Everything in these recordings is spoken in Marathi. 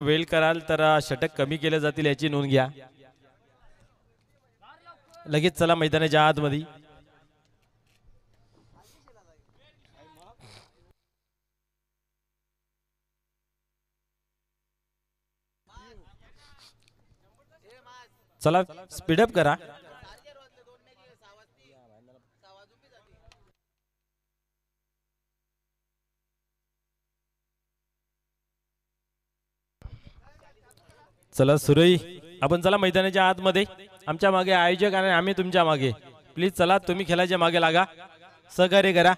वेल कराल तर षटक कमी केले जातील याची नोंद घ्या. लगेच चला मैदानाच्या आतमध्ये. चला स्पीडअप करा. चला सुरई आपण चला मैदानाच्या आतमध्ये. आमच्या मागे आयोजक आणि आम्ही तुमच्या मागे. प्लीज चला तुम्ही खेळाच्या मागे लागा, सहकार्य करा.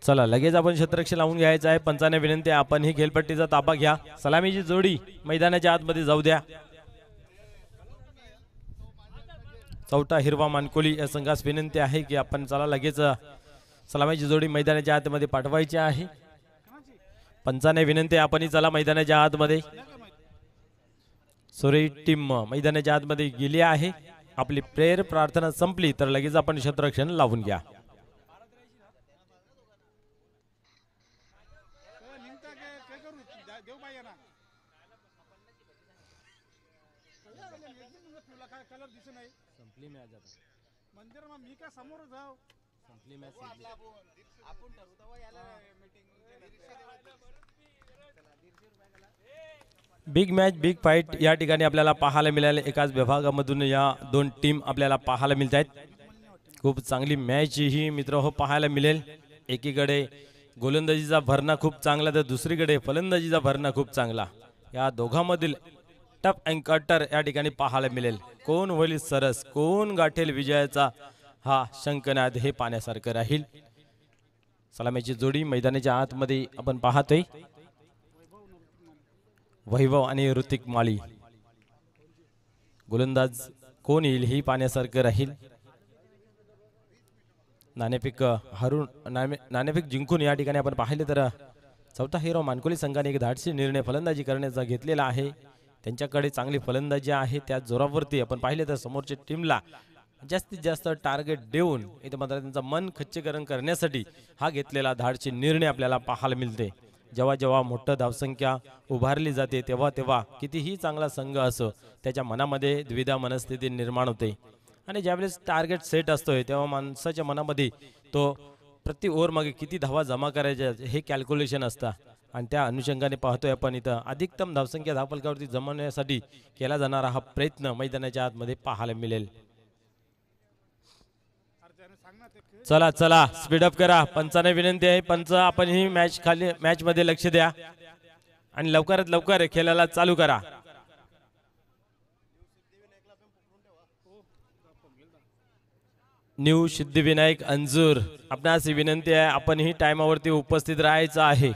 चला लगेच आपण क्षेत्ररक्षण लावून घ्यायचं आहे. पंचाने विनंती आपण ही खेळपट्टीचा ताबा घ्या. सलामीची जोडी मैदानाच्या आतमध्ये जाऊ द्या. चौथा हिरवा मानकोली या संघास विनंती आहे की आपण चला लगेच सलामीची जोडी मैदानाच्या आतमध्ये पाठवायची आहे. पंचाने विनंती आपण चला मैदानाच्या आतमध्ये. सुरई टीम मैदानाच्या आतमध्ये गेली आहे. आपली प्रेयर प्रार्थना संपली तर लगेच आपण क्षेत्ररक्षण लावून घ्या. बिग मॅच बिग फाईट या ठिकाणी आपल्याला पाहायला मिळाले. एकाच विभागामधून या दोन टीम आपल्याला पाहायला मिळत आहेत. खूप चांगली मॅच ही मित्र हो पाहायला मिळेल. एकीकडे गोलंदाजीचा भरणा खूप चांगला तर दुसरीकडे फलंदाजीचा भरणा खूप चांगला. या दोघांमधील टफ अँड कटर या ठिकाणी पाहायला मिळेल. कोण होईल सरस, कोण गाठेल विजयाचा हा शंखनाद हे पाहण्यासारखं राहील. सलामीची जोडी मैदानाच्या आतमध्ये आपण पाहतोय. वैभव आणि ऋतिक माळी. गोलंदाज कोण येईल ही पाहण्यासारखं राहील. नाणेफेक नाणेफेक जिंकून या ठिकाणी आपण पाहिले तर चौथा हिरो मानकोली संघाने एक धाडसी निर्णय फलंदाजी करण्याचा घेतलेला आहे. त्यांच्याकडे चांगली फलंदाजी आहे. त्या जोरावरती आपण पाहिले तर समोरच्या टीमला जास्तीत जास्त टार्गेट देऊन इथे मात्र त्यांचं मन खच्चीकरण करण्यासाठी हा घेतलेला धाडसी निर्णय आपल्याला पाहायला मिळते. जेव्हा जेव्हा मोठं धावसंख्या उभारली जाते तेव्हा तेव्हा कितीही चांगला संघ असो त्याच्या मनामध्ये द्विधा मनस्थिती निर्माण होते. आणि ज्यावेळेस टार्गेट सेट असतोय तेव्हा माणसाच्या मनामध्ये तो प्रति ओव्हर मागे किती धावा जमा करायच्या हे कॅल्क्युलेशन असतं. आणि त्या अनुषंगाने पाहतोय आपण इथं अधिकतम धावसंख्या धावफलकावरती जमवण्यासाठी केला जाणारा हा प्रयत्न मैदानाच्या आतमध्ये पाहायला मिळेल. चला चला स्पीडअप करा. पंचाने विनंती आहे. पंच आपण ही मॅच मध्ये लक्ष द्या आणि लवकरात लवकर खेळायला चालू करा. न्यू सिद्धिविनायक अंजूर आपणास विनंती आहे आपण ही टाइमावरती उपस्थित राहायचं आहे.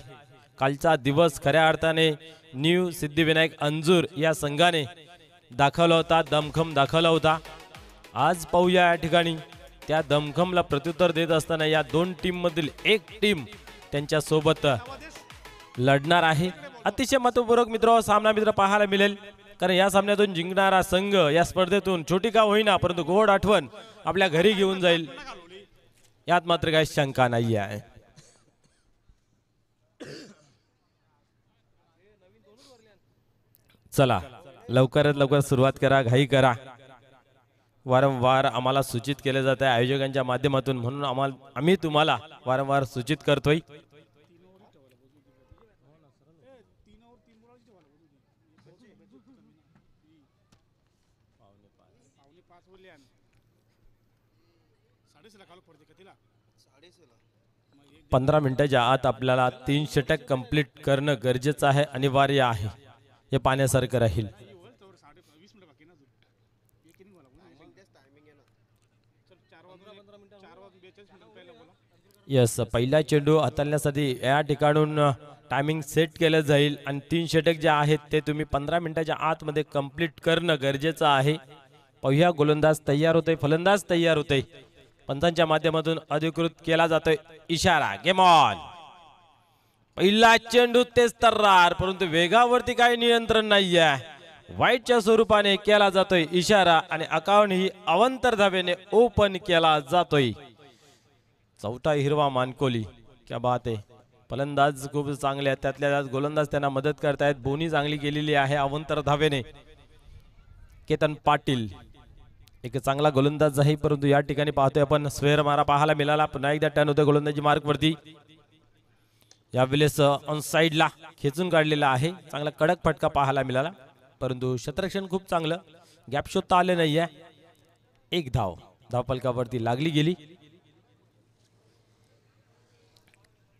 कालचा दिवस खऱ्या अर्थाने न्यू सिद्धिविनायक अंजूर या संघाने दाखवला होता, दमखम दाखवला होता. आज पाहूया या ठिकाणी त्या दमखमला प्रत्युत्तर देत असताना या दोन टीम मधील एक टीम त्यांच्या सोबत लढणार आहे. अतिशय महत्वपूर्ण मित्र सामना मित्र पाहायला मिळेल. कारण या सामन्यातून जिंकणारा संघ या स्पर्धेतून छोटी का होईना परंतु गोड आठवण आपल्या घरी घेऊन जाईल यात मात्र काही शंका नाही आहे. चला लवकरात लवकर सुरुवात करा, घाई करा. वारंवार आम्हाला सूचित केले जात आहे आयोजकांच्या माध्यमातून, म्हणून आम्ही तुम्हाला वारंवार सूचित करतोय. पंधरा मिनिटाच्या आत आपल्याला 3 षटक कंप्लीट करणं गरजेचं आहे, अनिवार्य आहे. हे पाहण्यासारखं राहील. यस, पहिला चेंडू हाताळण्यासाठी या ठिकाणून टायमिंग सेट केलं जाईल आणि 3 षटक जे आहेत ते तुम्ही 15 मिनिटाच्या आतमध्ये कंप्लीट करणं गरजेचं आहे. पहिला गोलंदाज तयार होतोय, फलंदाज तयार होतोय. पंचांच्या माध्यमातून अधिकृत केला जातोय इशारा. Game on. पहिला चेंडू तेच तर्रार, परंतु वेगावरती काही नियंत्रण नाहीये. वाईटच्या स्वरूपाने केला जातोय इशारा आणि अकाउंट ही अवंतर धावेने ओपन केला जातोय. चौथा हिरवा मानकोली. क्या बात आहे. फलंदाज खूप चांगले आहेत, त्यातल्या त्यात गोलंदाज त्यांना मदत करतायत. बोनी चांगली केलेली आहे अवंतर धावेने. केतन पाटील एक चांगला गोलंदाज आहे, परंतु या ठिकाणी पाहतोय आपण स्क्वेअर मारा पाहायला मिळाला. पुन्हा एकदा टर्न होते गोलंदाजी मार्क वरती. यावेळेस ऑन साइडला खेचून काढलेला आहे. चांगला कडक फटका पाहायला मिळाला, परंतु क्षेत्ररक्षण खूप चांगलं. गॅप शोधता आले नाहीये. एक धाव धावफलकावरती लागली गेली.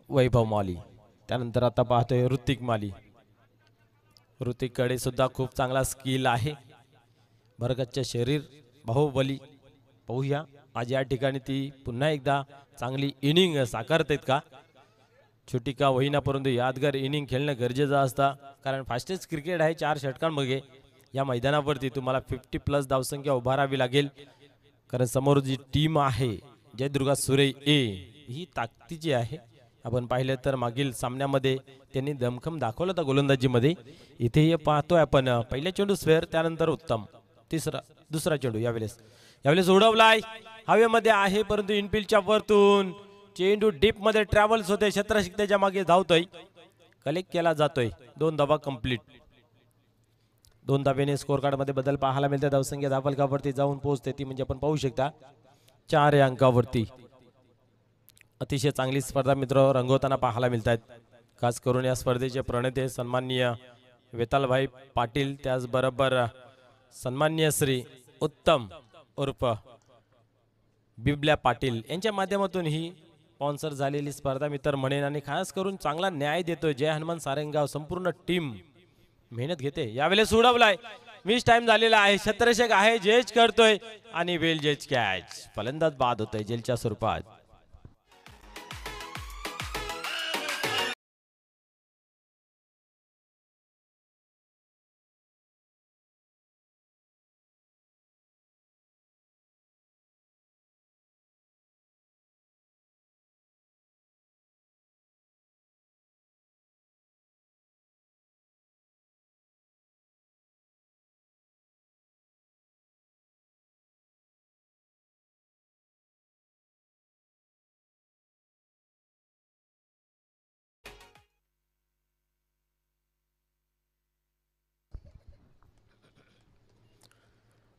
वैभव माली. त्यानंतर आता पाहतोय ऋतिक माली. ऋतिककडे सुद्धा खूप चांगला स्किल आहे. भरगच्च शरीर, बाहुबली. पाहूया आज या ठिकाणी ती पुन्हा एकदा चांगली इनिंग साकारतेत का. छोटी का होईना, परंतु यादगार इनिंग खेळणं गरजेचं असतं, कारण फास्टेस्ट क्रिकेट आहे. 4 षटकांमध्ये या मैदानावरती तुम्हाला 50+ धावसंख्या उभारावी लागेल, कारण समोर जी टीम आहे जयदुर्गा सुरे ए ही ताकदीची आहे. आपण पाहिलं तर मागील सामन्यामध्ये त्यांनी दमखम दाखवला होता गोलंदाजीमध्ये. इथे पाहतोय आपण पहिला चेंडू स्क्वेअर, त्यानंतर उत्तम. दुसरा चेंडू यावेळेस उडवलाय. हवेमध्ये आहे, परंतु इनफिल्डच्या वरतून चेंडू डीप मध्ये ट्रॅव्हल्स होते. क्षेत्ररक्षक त्याच्या मागे धावतोय. कलेक्ट केला जातोय. 2 धावा कंप्लीट. 2 धावेने स्कोर कार्ड मध्ये बदल पाहायला मिळते. धावसंख्या धावफलकावरती जाऊन पोहोचते, ती म्हणजे आपण पाहू शकता 4 या अंकावरती. अतिशय चांगली स्पर्धा मित्र रंगवताना पाहायला मिळत आहेत. खास करून या स्पर्धेचे प्रणेते सन्माननीय वेतालभाई पाटील, त्याचबरोबर सन्माननीय श्री उत्तम उर्फ बिबल्या पाटील यांच्या माध्यमातून ही स्पॉन्सर झालेली स्पर्धा मित्र म्हणेन. आणि खास करून चांगला न्याय देतोय जय हनुमान सारंगाव. संपूर्ण टीम मेहनत घेते. यावेळेस उडवलाय. मिस टाइम झालेला आहे. क्षेत्ररक्षक आहे, जेज करतोय आणि वेल जेज कॅच. फलंदाज बाद होतोय जेलच्या स्वरूपात.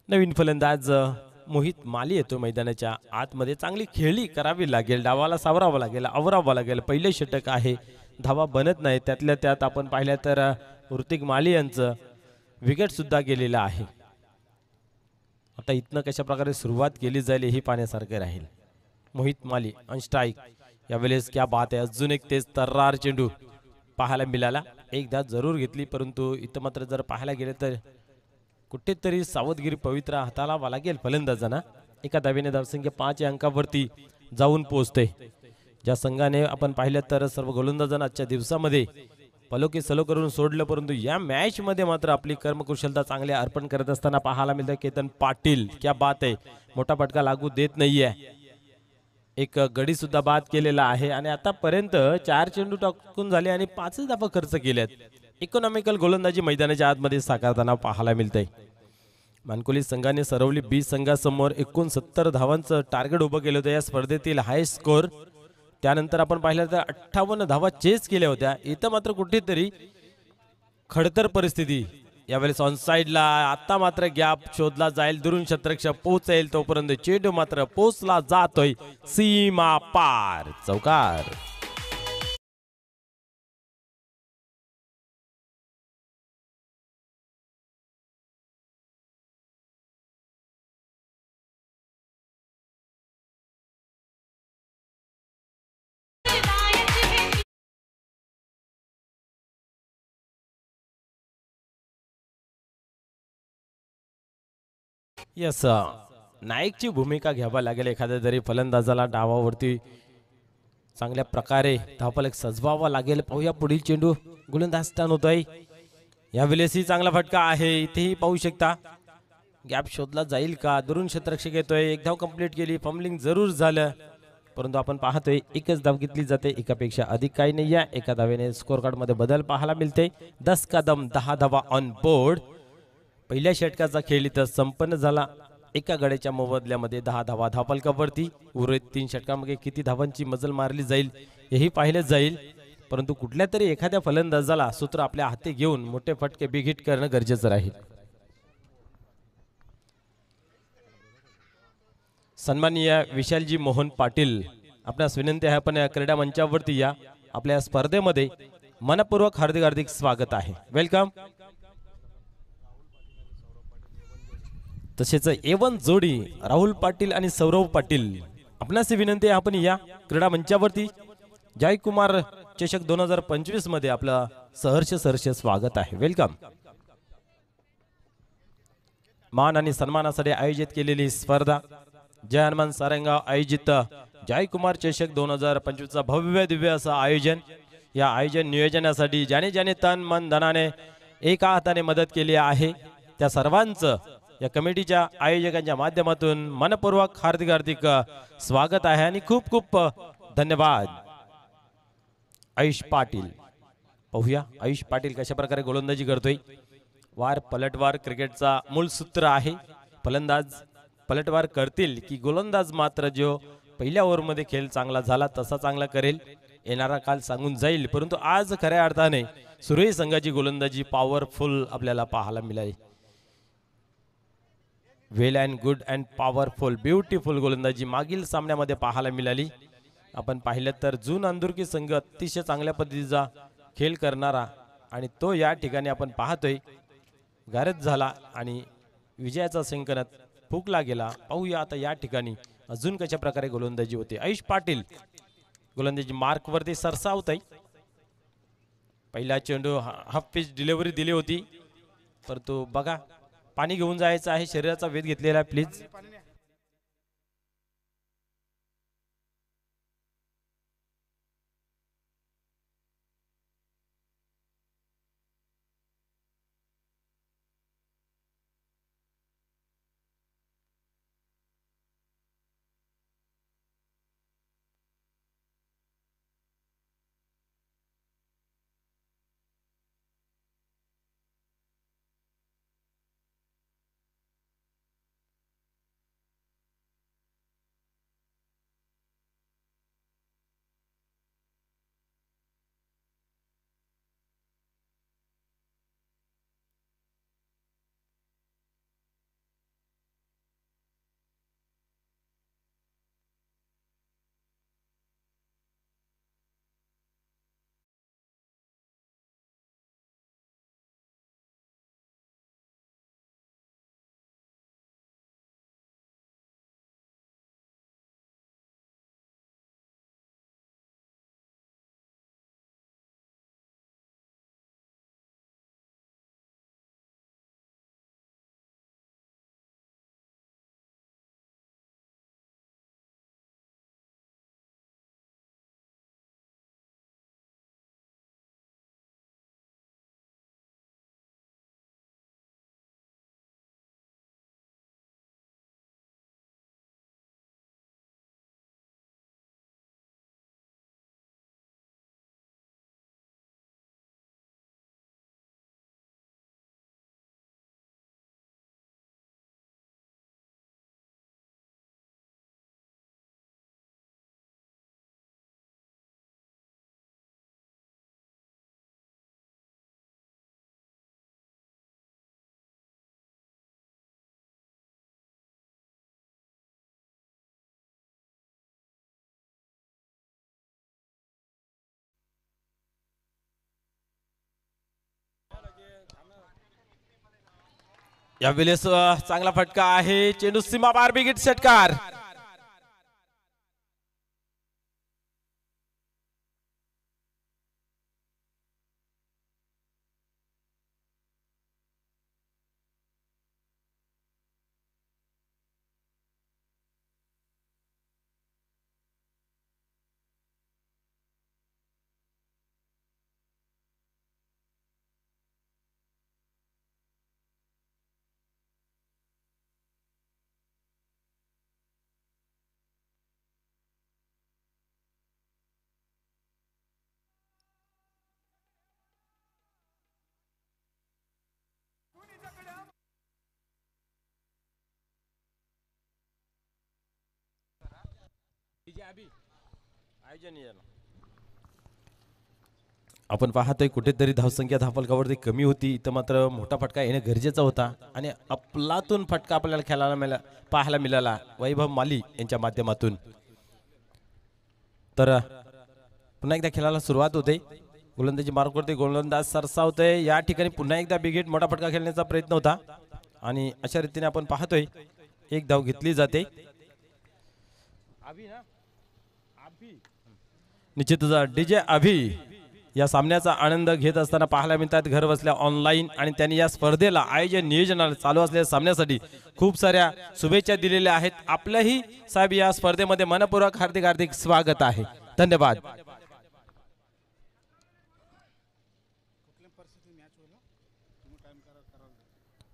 नवीन फलंदाज मोहित माली येतो मैदानाच्या आतमध्ये. चांगली खेळी करावी लागेल, डावाला सावरावं लागेल, आवरावं लागेल. पहिले षटक आहे, धावा बनत नाही. त्यातल्या त्यात आपण पाहिलं तर ऋतिक माली यांचं विकेट सुद्धा गेलेलं आहे. आता इथनं कशा प्रकारे सुरुवात केली जाईल हे पाहण्यासारखे राहील. मोहित माली ऑन स्ट्राईक. यावेळेस क्या बात आहे. अजून एक तेज तर्रार चेंडू पाहायला मिळाला. एकदा जरूर घेतली, परंतु इथं मात्र जर पाहायला गेले तर कुठेतरी सावधगिरी पवित्र हाताळावा लागेल फलंदाजांना. एका धावेने धावसंख्या 5 या अंकावरती जाऊन पोहोचते. ज्या संघाने आपण पाहिलं तर सर्व गोलंदाजांना आजच्या दिवसामध्ये पलोके सलो करून सोडलं, परंतु या मॅच मध्ये मात्र आपली कर्मकुशलता चांगले अर्पण करत असताना पाहायला मिळतं केतन पाटील. क्या बात आहे. मोठा फटका लागू देत नाहीये. एक गडी सुद्धा बाद केलेला आहे आणि आतापर्यंत 4 चेंडू टाकून झाले आणि 5 धावा खर्च केल्यात. इकॉनॉमिकल गोलंदाजी मैदानाच्या आतमध्ये साकारताना पाहायला मिळतंय. मानकोली संघाने सरवली बी संघासमोर 69 धावांचं टार्गेट उभं केलं होतं या स्पर्धेतील हाय स्कोर. त्यानंतर आपण पाहिलं तर 58 धावा चेस केल्या होत्या. इथं मात्र कुठेतरी खडतर परिस्थिती. यावेळेस ऑन साइडला आता मात्र गॅप शोधला जाईल. दुरून क्षेत्ररक्षक पोहोचेल तोपर्यंत चेंडू मात्र पोहोचला जातोय सीमा पार. चौकार. यस, नायकची भूमिका घ्यावी लागेल एखाद्या तरी फलंदाजाला. डावावरती चांगल्या प्रकारे धावफलक सजवावा लागेल. पाहूया पुढील चेंडू गोलंदाज टर्न होतोय. यावेळेसही चांगला फटका आहे. इथेही पाहू शकता गॅप शोधला जाईल का? दुरून क्षेत्ररक्षक येतोय, एक धाव कंप्लीट केली, फंबलिंग जरूर झालं, परंतु आपण पाहतोय एकच धाव घेतली जाते, एकापेक्षा अधिक काही नाही आहे. एका धावेने स्कोर कार्ड मध्ये बदल पाहायला मिळते. 10 कदम 10 धावा ऑन बोर्ड. पहिल्या षटकाचा खेळ इथं संपन्न झाला. एका गड्याच्या मोबदल्यामध्ये 10 धावा धावफलकावरती. उर्वरित 3 षटकांमध्ये किती धावांची मजल मारली जाईल हेही पाहिलं जाईल, परंतु कुठल्या तरी एखाद्या फलंदाजाला सूत्र आपल्या हाती घेऊन मोठे फटके बिघिट करणं गरजेचं राहील. सन्माननीय विशालजी मोहन पाटील, आपणास विनंती आहे आपण या क्रीडा मंचावरती या. आपल्या स्पर्धेमध्ये मनपूर्वक हार्दिक हार्दिक स्वागत आहे. वेलकम. तसेच A1 जोडी राहुल पाटील आणि सौरव पाटील, आपणास विनंती आहे आपण या क्रीडा मंचावरती. जयकुमार चषक 2025 मध्ये आपलं सहर्ष स्वागत आहे. वेलकम. मान आणि सन्मानासाठी आयोजित केलेली स्पर्धा जय हनुमान सारंगाव आयोजित जयकुमार चषक 2025 चा भव्य दिव्य असं आयोजन. या आयोजन नियोजनासाठी ज्याने ज्याने तन मन धनाने एका हाताने मदत केली आहे त्या सर्वांचं या कमिटीच्या आयोजकांच्या माध्यमातून मनपूर्वक हार्दिक हार्दिक स्वागत आहे आणि खूप खूप धन्यवाद. आयुष पाटील, पाहूया आयुष पाटील कशा प्रकारे गोलंदाजी करतोय. वार पलटवार क्रिकेटचा मूळ सूत्र आहे. फलंदाज पलटवार करतील की गोलंदाज मात्र जो पहिल्या ओव्हरमध्ये खेळ चांगला झाला तसा चांगला करेल, येणारा काल सांगून जाईल. परंतु आज खऱ्या अर्थाने सुरेश संघाची गोलंदाजी पॉवरफुल आपल्याला पाहायला मिळाली. Well and good and powerful beautiful गोलंदाजी मागील सामन्यामध्ये पाहायला मिळाली. आपण पाहिलं तर जून अंदुरकी संघ अतिशय चांगल्या पद्धतीचा खेळ करणारा आणि तो या ठिकाणी आपण पाहतोय गारद झाला आणि विजयाचा संकनात फुकला गेला. पाहूया आता या ठिकाणी अजून कशा प्रकारे गोलंदाजी होते. आयुष पाटील गोलंदाजी मार्क वरती सरसावत आहे. पहिला चेंडू हाफ पिच डिलिव्हरी दिली होती, परंतु बघा पाणी घेऊन जायचं आहे, शरीराचा वेध घेतलेला आहे प्लीज. यावेळेस चांगला फटका आहे, चेंडू सीमा पार बिगिट षटकार. आपण पाहतोय कुठेतरी धावसंख्या धावफलकावरती कमी होती, इथं मात्र मोठा फटका येणे गरजेचा होता आणि अफलातून फटका आपल्याला खेळायला पाहायला मिळाला वैभव माली यांच्या माध्यमातून. तर पुन्हा एकदा खेळाला सुरुवात होते. गोलंदाजी मार्क करते, गोलंदाज सरसावतोय. या ठिकाणी पुन्हा एकदा बिग हिट मोठा फटका खेळण्याचा प्रयत्न होता आणि अशा रीतीने आपण पाहतोय एक धाव घेतली जाते. निश्चितच डीजे अभि या सामन्याचा आनंद घेत असताना पाहायला मिळतात घर बसल्या ऑनलाईन आणि त्यांनी या स्पर्धेला आयोजन नियोजनाला चालू असलेल्या सामन्यासाठी खूप साऱ्या शुभेच्छा दिलेल्या आहेत. आपल्याही साहेब या स्पर्धेमध्ये मनपूर्वक हार्दिक हार्दिक स्वागत आहे. धन्यवाद.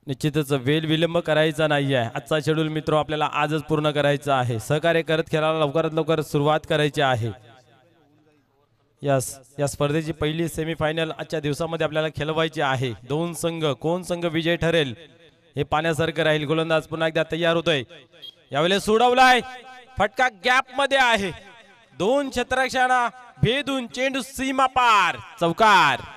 निश्चितच वेळ विलंब करायचा नाही आहे. आजचा शेड्यूल मित्र आपल्याला आजच पूर्ण करायचा आहे. सहकार्य करत खेळाला लवकरात लवकर सुरुवात करायची आहे. या स्पर्धेची पहिली सेमीफायनल आजच्या दिवसामध्ये आपल्याला खेळवायची आहे. दोन संघ, कोण संघ विजय ठरेल हे पाण्यासारखं राहील. गोलंदाज पुन्हा एकदा तयार होतोय. यावेळेस सोडवलाय, फटका गॅप मध्ये आहे. दोन क्षेत्ररक्षणा भेदून चेंडू सीमा पार, चौकार.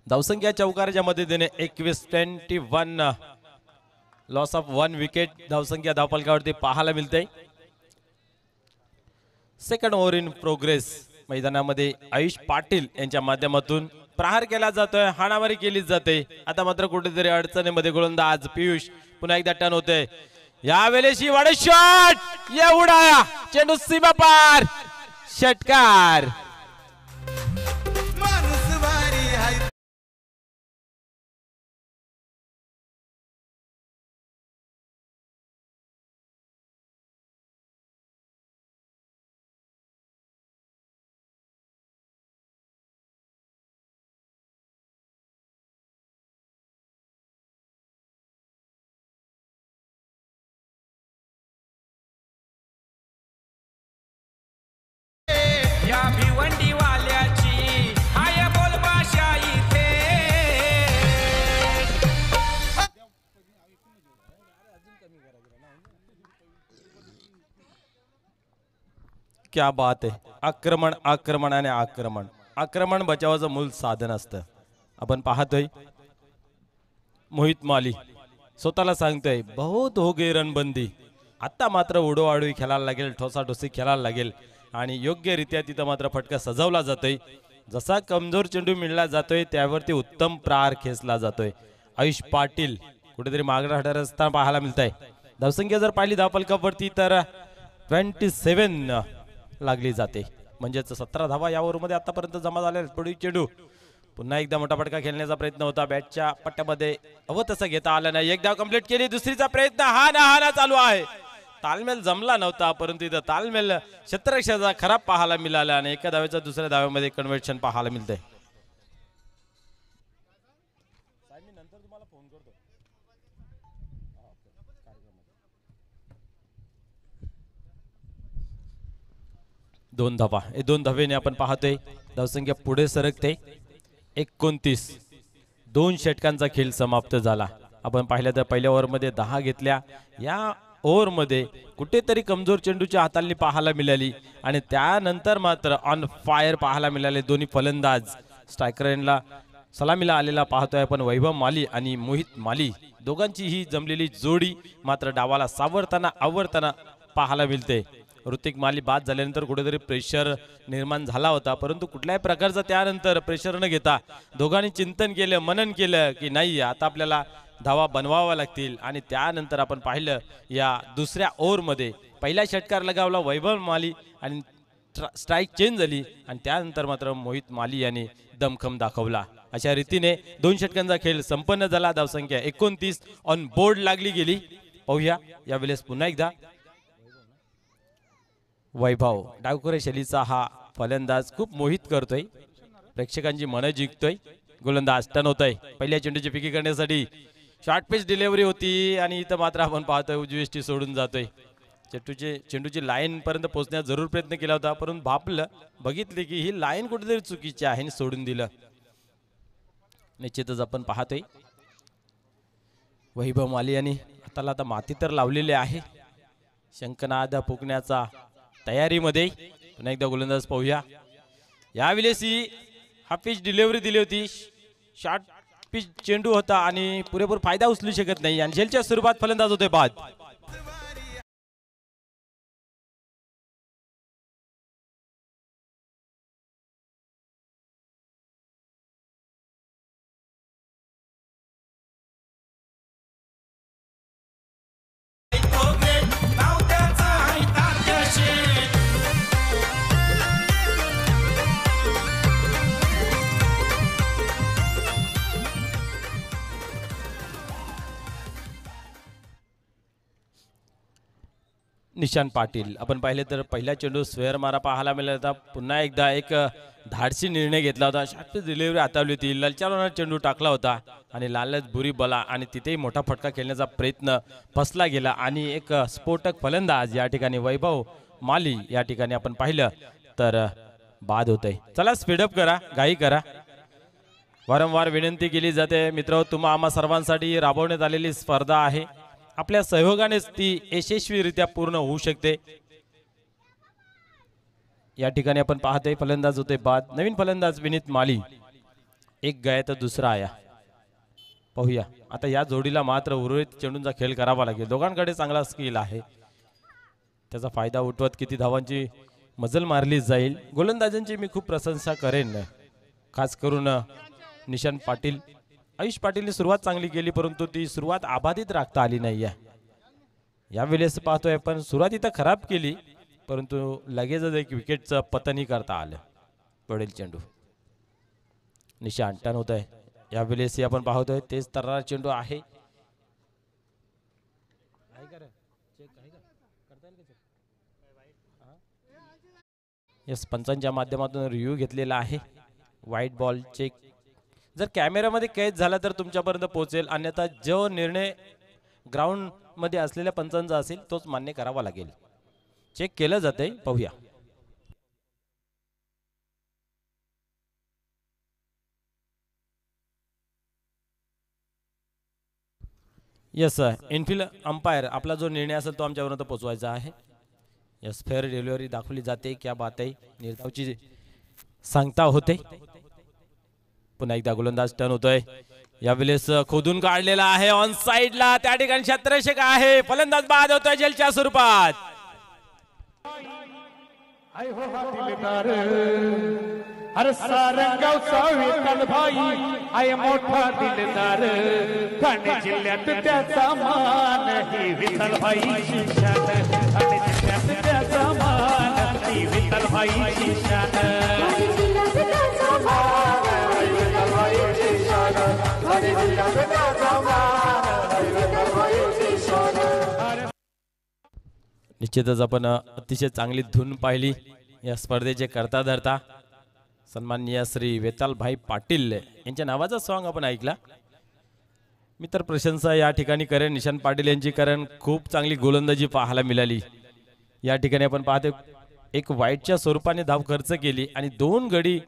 धावसंख्या चौकाराच्या मदतीने 21-21 लॉस ऑफ 1 विकेट धावसंख्या धावफलकावरती पाहायला मिळते. Second over in progress. मैदानामध्ये आयुष पाटील यांच्या माध्यमातून प्रहार केला जातोय, हाणामारी केली जाते. आता मात्र कुठेतरी अडचणीमध्ये गोलंदाज पियुष पुन्हा एकदा टर्न होते. यावेळेस ही वाढ शॉट एवढा चेंडू सीमा पार, षटकार. या भिवंडी वाल्याची हाय बोलभाषा इथे. क्या बात आहे. आक्रमण आक्रमण आणि आक्रमण. आक्रमण बचावाचं मूल साधन असतं. आपण पाहतोय मोहित माली स्वतःला सांगतोय बहुत हो गई रणबंदी. आता मात्र उडोआडवी खेळायला लागेल, ठोसाठोसी खेळायला लागेल आणि योग्यरित्या तिथं मात्र फटका सजवला जातोय. जसा कमजोर चेंडू मिळला जातोय त्यावरती उत्तम प्रहार खेचला जातोय. आयुष पाटील कुठेतरी मागणं हटत असताना पाहायला मिळत आहे. धावसंख्या जर पाहिली धावफलकावरती तर 27 लागली जाते, म्हणजेच 17 धावा या ओव्हरमध्ये आतापर्यंत जमा झाल्या. पुढील चेंडू पुन्हा एकदा मोठा फटका खेळण्याचा प्रयत्न होता. बॅटच्या पट्ट्यामध्ये हवं तसं घेता आलं नाही. एक धाव कंप्लीट केली. दुसरीचा प्रयत्न हा चालू आहे. तालमेल जमला नव्हता, परंतु इथं तालमेल क्षेत्ररक्षणाचा खराब पाहायला मिळाला आणि एका धावेचा दुसऱ्या धाव्यामध्ये कन्व्हर्शन पाहायला मिळतंय. दोन धावा, हे दोन धावेने आपण पाहतोय धावसंख्या पुढे सरकते. 29. 2 षटकांचा खेळ समाप्त झाला. आपण पाहिलं तर पहिल्या ओव्हरमध्ये 10 घेतल्या. या ओव्हरमध्ये कुठेतरी कमजोर चेंडूची हाताळणी पाहायला मिळाली आणि त्यानंतर मात्र ऑन फायर पाहायला मिळाले. दोन्ही फलंदाज स्ट्रायकरला सलामीला आलेला पाहतोय आपण. वैभव माली आणि मोहित माली दोघांची ही जमलेली जोडी मात्र डावाला सावरताना आवरताना पाहायला मिळते. ऋतिक माली बाद झाल्यानंतर कुठेतरी प्रेशर निर्माण झाला होता, परंतु कुठल्याही प्रकारचा त्यानंतर प्रेशर न घेता दोघांनी चिंतन केलं, मनन केलं की नाही आता आपल्याला धावा बनवावा लागतील. आणि त्यानंतर आपण पाहिलं या दुसऱ्या ओव्हरमध्ये पहिला षटकार लगावला वैभव माली आणि स्ट्राईक चेंज झाली आणि त्यानंतर मात्र मोहित माली यांनी दमखम दाखवला. अशा रीतीने 2 षटकांचा खेळ संपन्न झाला. धावसंख्या 29 ऑन बोर्ड लागली गेली. पाहूया यावेळेस पुन्हा एकदा वैभव डावखोरे शैलीचा हा फलंदाज खूप मोहित करतोय, प्रेक्षकांची मनं जिंकतोय. गोलंदाज टर्न होतोय. पहिल्या चेंडूची पिकी करण्यासाठी शॉर्ट पिच डिलिव्हरी होती आणि इथं मात्र आपण पाहतोय उजवीष्टी सोडून जातोय. चेंडूची लाईन पर्यंत पोहोचण्याचा जरूर प्रयत्न केला होता, परंतु भापलं बघितले की ही लाईन कुठेतरी चुकीची आहे आणि सोडून दिलं. निश्चितच आपण पाहतोय वैभव माली यांनी हाताला आता माती तर लावलेली आहे. शंखनाद फुकण्याचा तयारीमध्ये. पुन्हा एकदा गोलंदाज पाहूया. यावेळेस ही हा पिच डिलिव्हरी दिली होती. शॉर्ट पिच चेंडू होता आणि पुरेपूर फायदा उचलू शकत नाही आणि झेलच्या स्वरूपात फलंदाज होते बाद. निशांत पाटील आपण पाहिले तर पहिला चेंडू स्वेअर मारा पाहायला मिळाला होता. पुन्हा एकदा एक धाडसी निर्णय घेतला होता. शॉर्ट डिलिव्हरी हाताळली होती. ललचावणारा चेंडू टाकला होता आणि लालच बुरी बला आणि तिथेही मोठा फटका खेळण्याचा प्रयत्न फसला गेला आणि एक स्फोटक फलंदाज या ठिकाणी वैभव माली या ठिकाणी आपण पाहिलं तर बाद होतंय. चला स्पीडअप करा, घाई करा. वारंवार विनंती केली जाते मित्र, तुम्हा आम्हा सर्वांसाठी राबवण्यात आलेली स्पर्धा आहे. आपल्या सहयोगानेच ती यशस्वीरित्या पूर्ण होऊ शकते. या ठिकाणी आपण पाहतोय फलंदाज होते बाद. नवीन फलंदाज विनीत माली. एक गया तर दुसरा आया. पाहूया आता या जोडीला मात्र उर्वरित चेंडूंचा खेळ करावा लागेल. दोघांकडे चांगला स्किल आहे. त्याचा फायदा उठवत किती धावांची मजल मारली जाईल. गोलंदाजांची मी खूप प्रशंसा करेन, खास करून निशांत पाटील. आयुष पाटीलने सुरुवात चांगली केली, परंतु ती सुरुवात आबाधित राखता आली नाही आहे. यावेळेस पाहतोय आपण सुरुवात इथं खराब केली, परंतु लगेचच एक विकेटचं पतनही करता आलं. पडेल चेंडू निशांत टर्न होत आहे. यावेळेस आपण पाहतोय तेच तर्रार चेंडू आहे. यस पंचांच्या माध्यमातून रिव्ह्यू घेतलेला आहे. व्हाईट बॉल चेक जर कॅमेऱ्यामध्ये कैद झाला तर तुमच्यापर्यंत पोहोचेल, अन्यथा जो निर्णय ग्राउंड मध्ये असलेल्या पंचांचा असेल तोच मान्य करावा लागेल. चेक केलं जाते. पाहूया. यस इनफिल्ड अंपायर आपला जो निर्णय असेल तो आमच्यापर्यंत पोहोचवायचा आहे. यस फेअर डिलिव्हरी दाखवली जाते. क्या बात आहे. निर्धावची सांगता होते. पुन्हा एकदा गोलंदाज टर्न होतोय. यावेळेस खोदून काढलेला आहे ऑन साइडला. त्या ठिकाणी क्षेत्ररक्षक आहे. फलंदाज बाद होतोय जेलच्या स्वरूपात. हर सारंगावचा विठ्ठल भाई आहे मोठा दिलदार. ठाणे जिल्ह्यात त्याचा मान ही विठ्ठल भाईची शान. ठाणे जिल्ह्यात त्याचा मान ही विठ्ठल भाईची शान. निश्चितच आपण अतिशय चांगली धून पाहिली या स्पर्धेचे करता धरता. सन्माननीय श्री वेतालभाई पाटील यांच्या नावाचा सॉन्ग आपण ऐकला. मी तर प्रशंसा या ठिकाणी करेन निशांत पाटील यांची, कारण खूप चांगली गोलंदाजी पाहायला मिळाली. या ठिकाणी आपण पाहतो एक वाईटच्या स्वरूपाने धाव खर्च केली आणि 2 गडी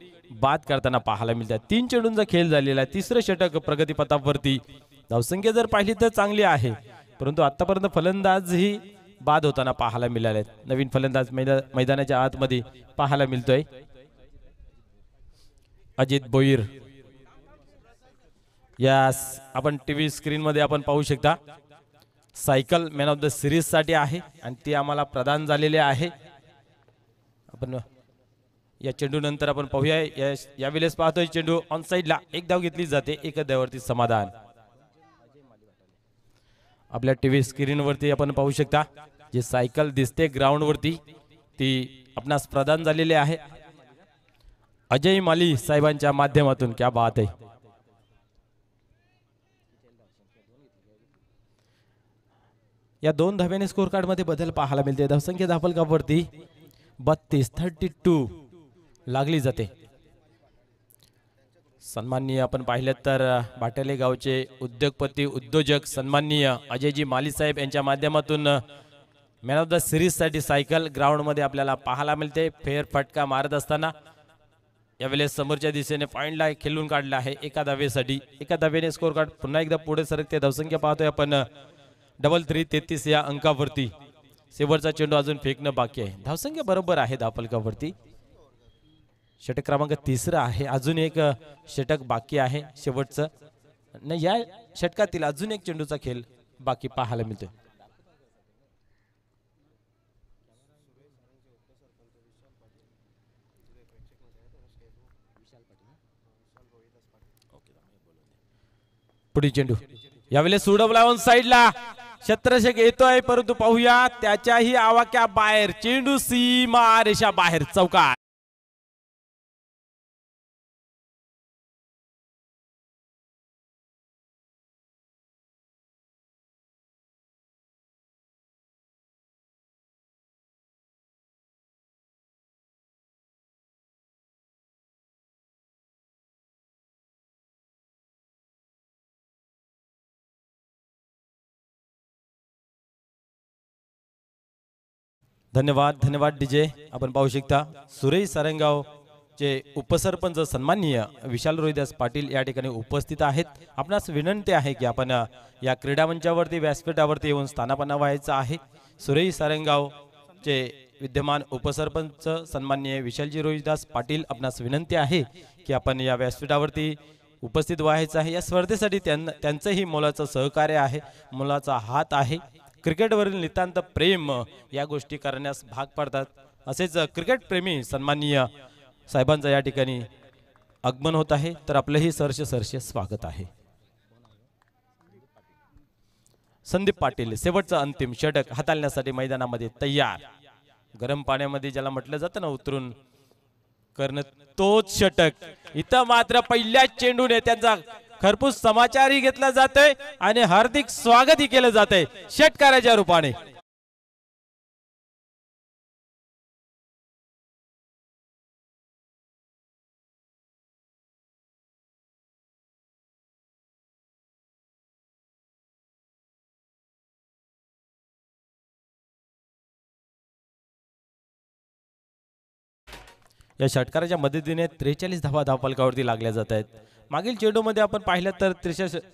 बाद करताना पाहायला मिळतात. 3 चेंडूंचा खेळ झालेला आहे. तिसरं षटक प्रगतीपथावरती. धावसंख्या जर पाहिली तर चांगली आहे, परंतु आतापर्यंत फलंदाजही बाद होताना पाहायला मिळाले. नवीन फलंदाज मैदानाच्या आतमध्ये पाहायला मिळतोय अजित बोईर. यास आपण टीव्ही स्क्रीन मध्ये आपण पाहू शकता cycle man of the series साठी आहे आणि ती आम्हाला प्रदान झालेली आहे. आपण या चेंडू नंतर आपण पाहूया. यावेळेस पाहतोय चेंडू ऑन साइडला. एक धाव घेतली जाते. एक धावावरती समाधान. आपल्या टीव्ही स्क्रीन वरती आपण पाहू शकता जी सायकल दिसते ग्राउंड वरती ती आपणास प्रदान झालेली आहे अजय माली साहेबांच्या माध्यमातून. क्या बात आहे. या 2 धाव्याने स्कोर कार्ड मध्ये बदल पाहायला मिळते. धावसंख्या धापलकावरती 32 लागली जाते. सन्माननीय आपण पाहिलं तर बाटले गावचे उद्योगपती उद्योजक सन्माननीय अजयजी माली साहेब यांच्या माध्यमातून मॅन ऑफ द सिरीज साठी सायकल ग्राउंड मध्ये आपल्याला पाहायला मिळते. फेर फटका मारत असताना यावेळेस समोरच्या दिशेने पॉइंटला खेळून काढला आहे एका धावेसाठी. एका धावेने स्कोर कार्ड पुन्हा एकदा पुढे सरकते. धावसंख्या पाहतोय आपण 333 या अंकावरती. शेवटचा चेंडू अजून फेकणं बाकी आहे. धावसंख्या बरोबर आहे धावफलकावरती. षटक क्रमांक 3 आहे. अजून एक षटक बाकी आहे शेवटचं. नाही, या षटकातील अजून एक चेंडूचा खेळ बाकी पाहायला मिळतोय. पुढील चेंडू यावेळेस सोडवला ऑन साइडला. क्षेत्ररक्षक येतोय परंतु पाहूया त्याच्याही आवाक्या बाहेर. चेंडू सीमा रेषा बाहेर चौकार. धन्यवाद धन्यवाद डीजे. आपण पाहू शकता सुरेश सारंगाव चे उपसरपंच सन्माननीय विशाल रोहिदास पाटील या ठिकाणी उपस्थित आहेत. आपणास विनंती आहे की आपण या क्रीडा मंचावरती व्यासपीठावरती येऊन स्थानापन्न व्हायचं आहे. सुरेश सारंगाव चे विद्यमान उपसरपंच सन्माननीय विशालजी रोहिदास पाटील आपणास विनंती आहे की आपण या व्यासपीठावरती उपस्थित व्हायचं आहे. या स्पर्धेसाठी त्यांचंही मोलाचं सहकार्य आहे, मोलाचा हात आहे. क्रिकेटवरील नितांत प्रेम या गोष्टी करण्यास भाग पडतात. असेच क्रिकेट प्रेमी सन्माननीय साहेबांचं या ठिकाणी आगमन होत आहे. तर आपलंही सरसे स्वागत आहे. संदीप पाटील शेवटचं अंतिम षटक हाताळण्यासाठी मैदानामध्ये तयार. गरम पाण्यामध्ये ज्याला म्हटलं जातं ना उतरून करणं तोच षटक. इथं मात्र पहिल्याच चेंडूने त्यांचा खरपूस समाचारही घेतला जातोय आणि हार्दिक स्वागतही केलं जातंय षटकाराच्या रूपाने. या षटकाराच्या मदतीने 43 धावा धावफलकावरती लागल्या जात आहेत. मागील चेंडूमध्ये आपण पाहिलं तर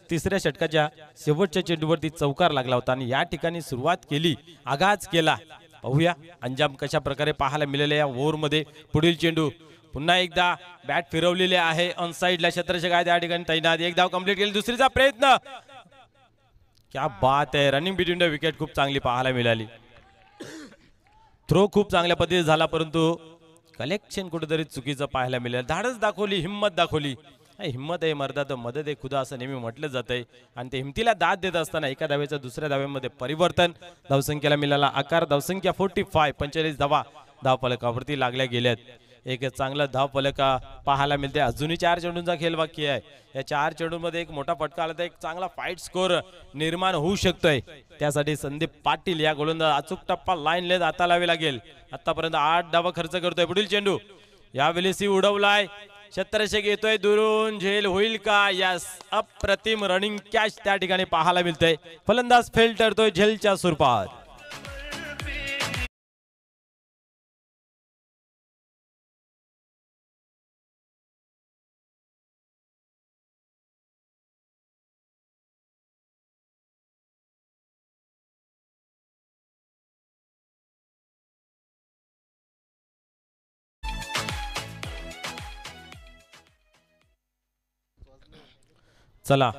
तिसऱ्या षटकाच्या शेवटच्या चेंडूवरती चौकार लागला होता आणि या ठिकाणी सुरुवात केली, आगाज केला. पाहूया अंजाम कशा प्रकारे पाहायला मिळाले या ओव्हरमध्ये. पुढील चेंडू पुन्हा एकदा बॅट फिरवलेले आहे ऑन साइडला. क्षेत्ररक्षक आहे त्या ठिकाणी तैनात. एक धाव कंप्लीट केली. दुसरीचा प्रयत्न. क्या बात आहे. रनिंग बिटवीन द विकेट खूप चांगली पाहायला मिळाली. थ्रो खूप चांगल्या पद्धतीने झाला परंतु कलेक्शन कुठेतरी चुकीचं पाहायला मिळालं. धाडस दाखवली, हिम्मत दाखवली. हिम्मत आहे मर्दा तर मदत आहे खुदा असं नेहमी म्हटलं जातंय. आणि ते हिमतीला दाद देत असताना एका धावेचं दुसऱ्या धावेमध्ये परिवर्तन. धावसंख्येला मिळाला आकार. धावसंख्या 45. 45 धावा धावफलकावरती लागल्या गेल्यात. एक चांगला धावफलका पाहायला मिळते. अजूनही 4 चेंडूंचा खेळ बाकी आहे. या 4 चेंडूंमध्ये एक मोठा फटका आला तर एक चांगला फाईट स्कोर निर्माण होऊ शकतोय. त्यासाठी संदीप पाटील या गोलंदाज अचूक टप्पा लाईन लेद आता लावे लागेल. आतापर्यंत 8 धावा खर्च करतोय. पुढील चेंडू यावेळेस उडवलाय. क्षेत्ररक्षक येतोय दुरून. झेल होईल का? यास अप्रतिम रनिंग कॅच त्या ठिकाणी पाहायला मिळतंय. फलंदाज फेल ठरतोय झेलच्या स्वरूपात. चला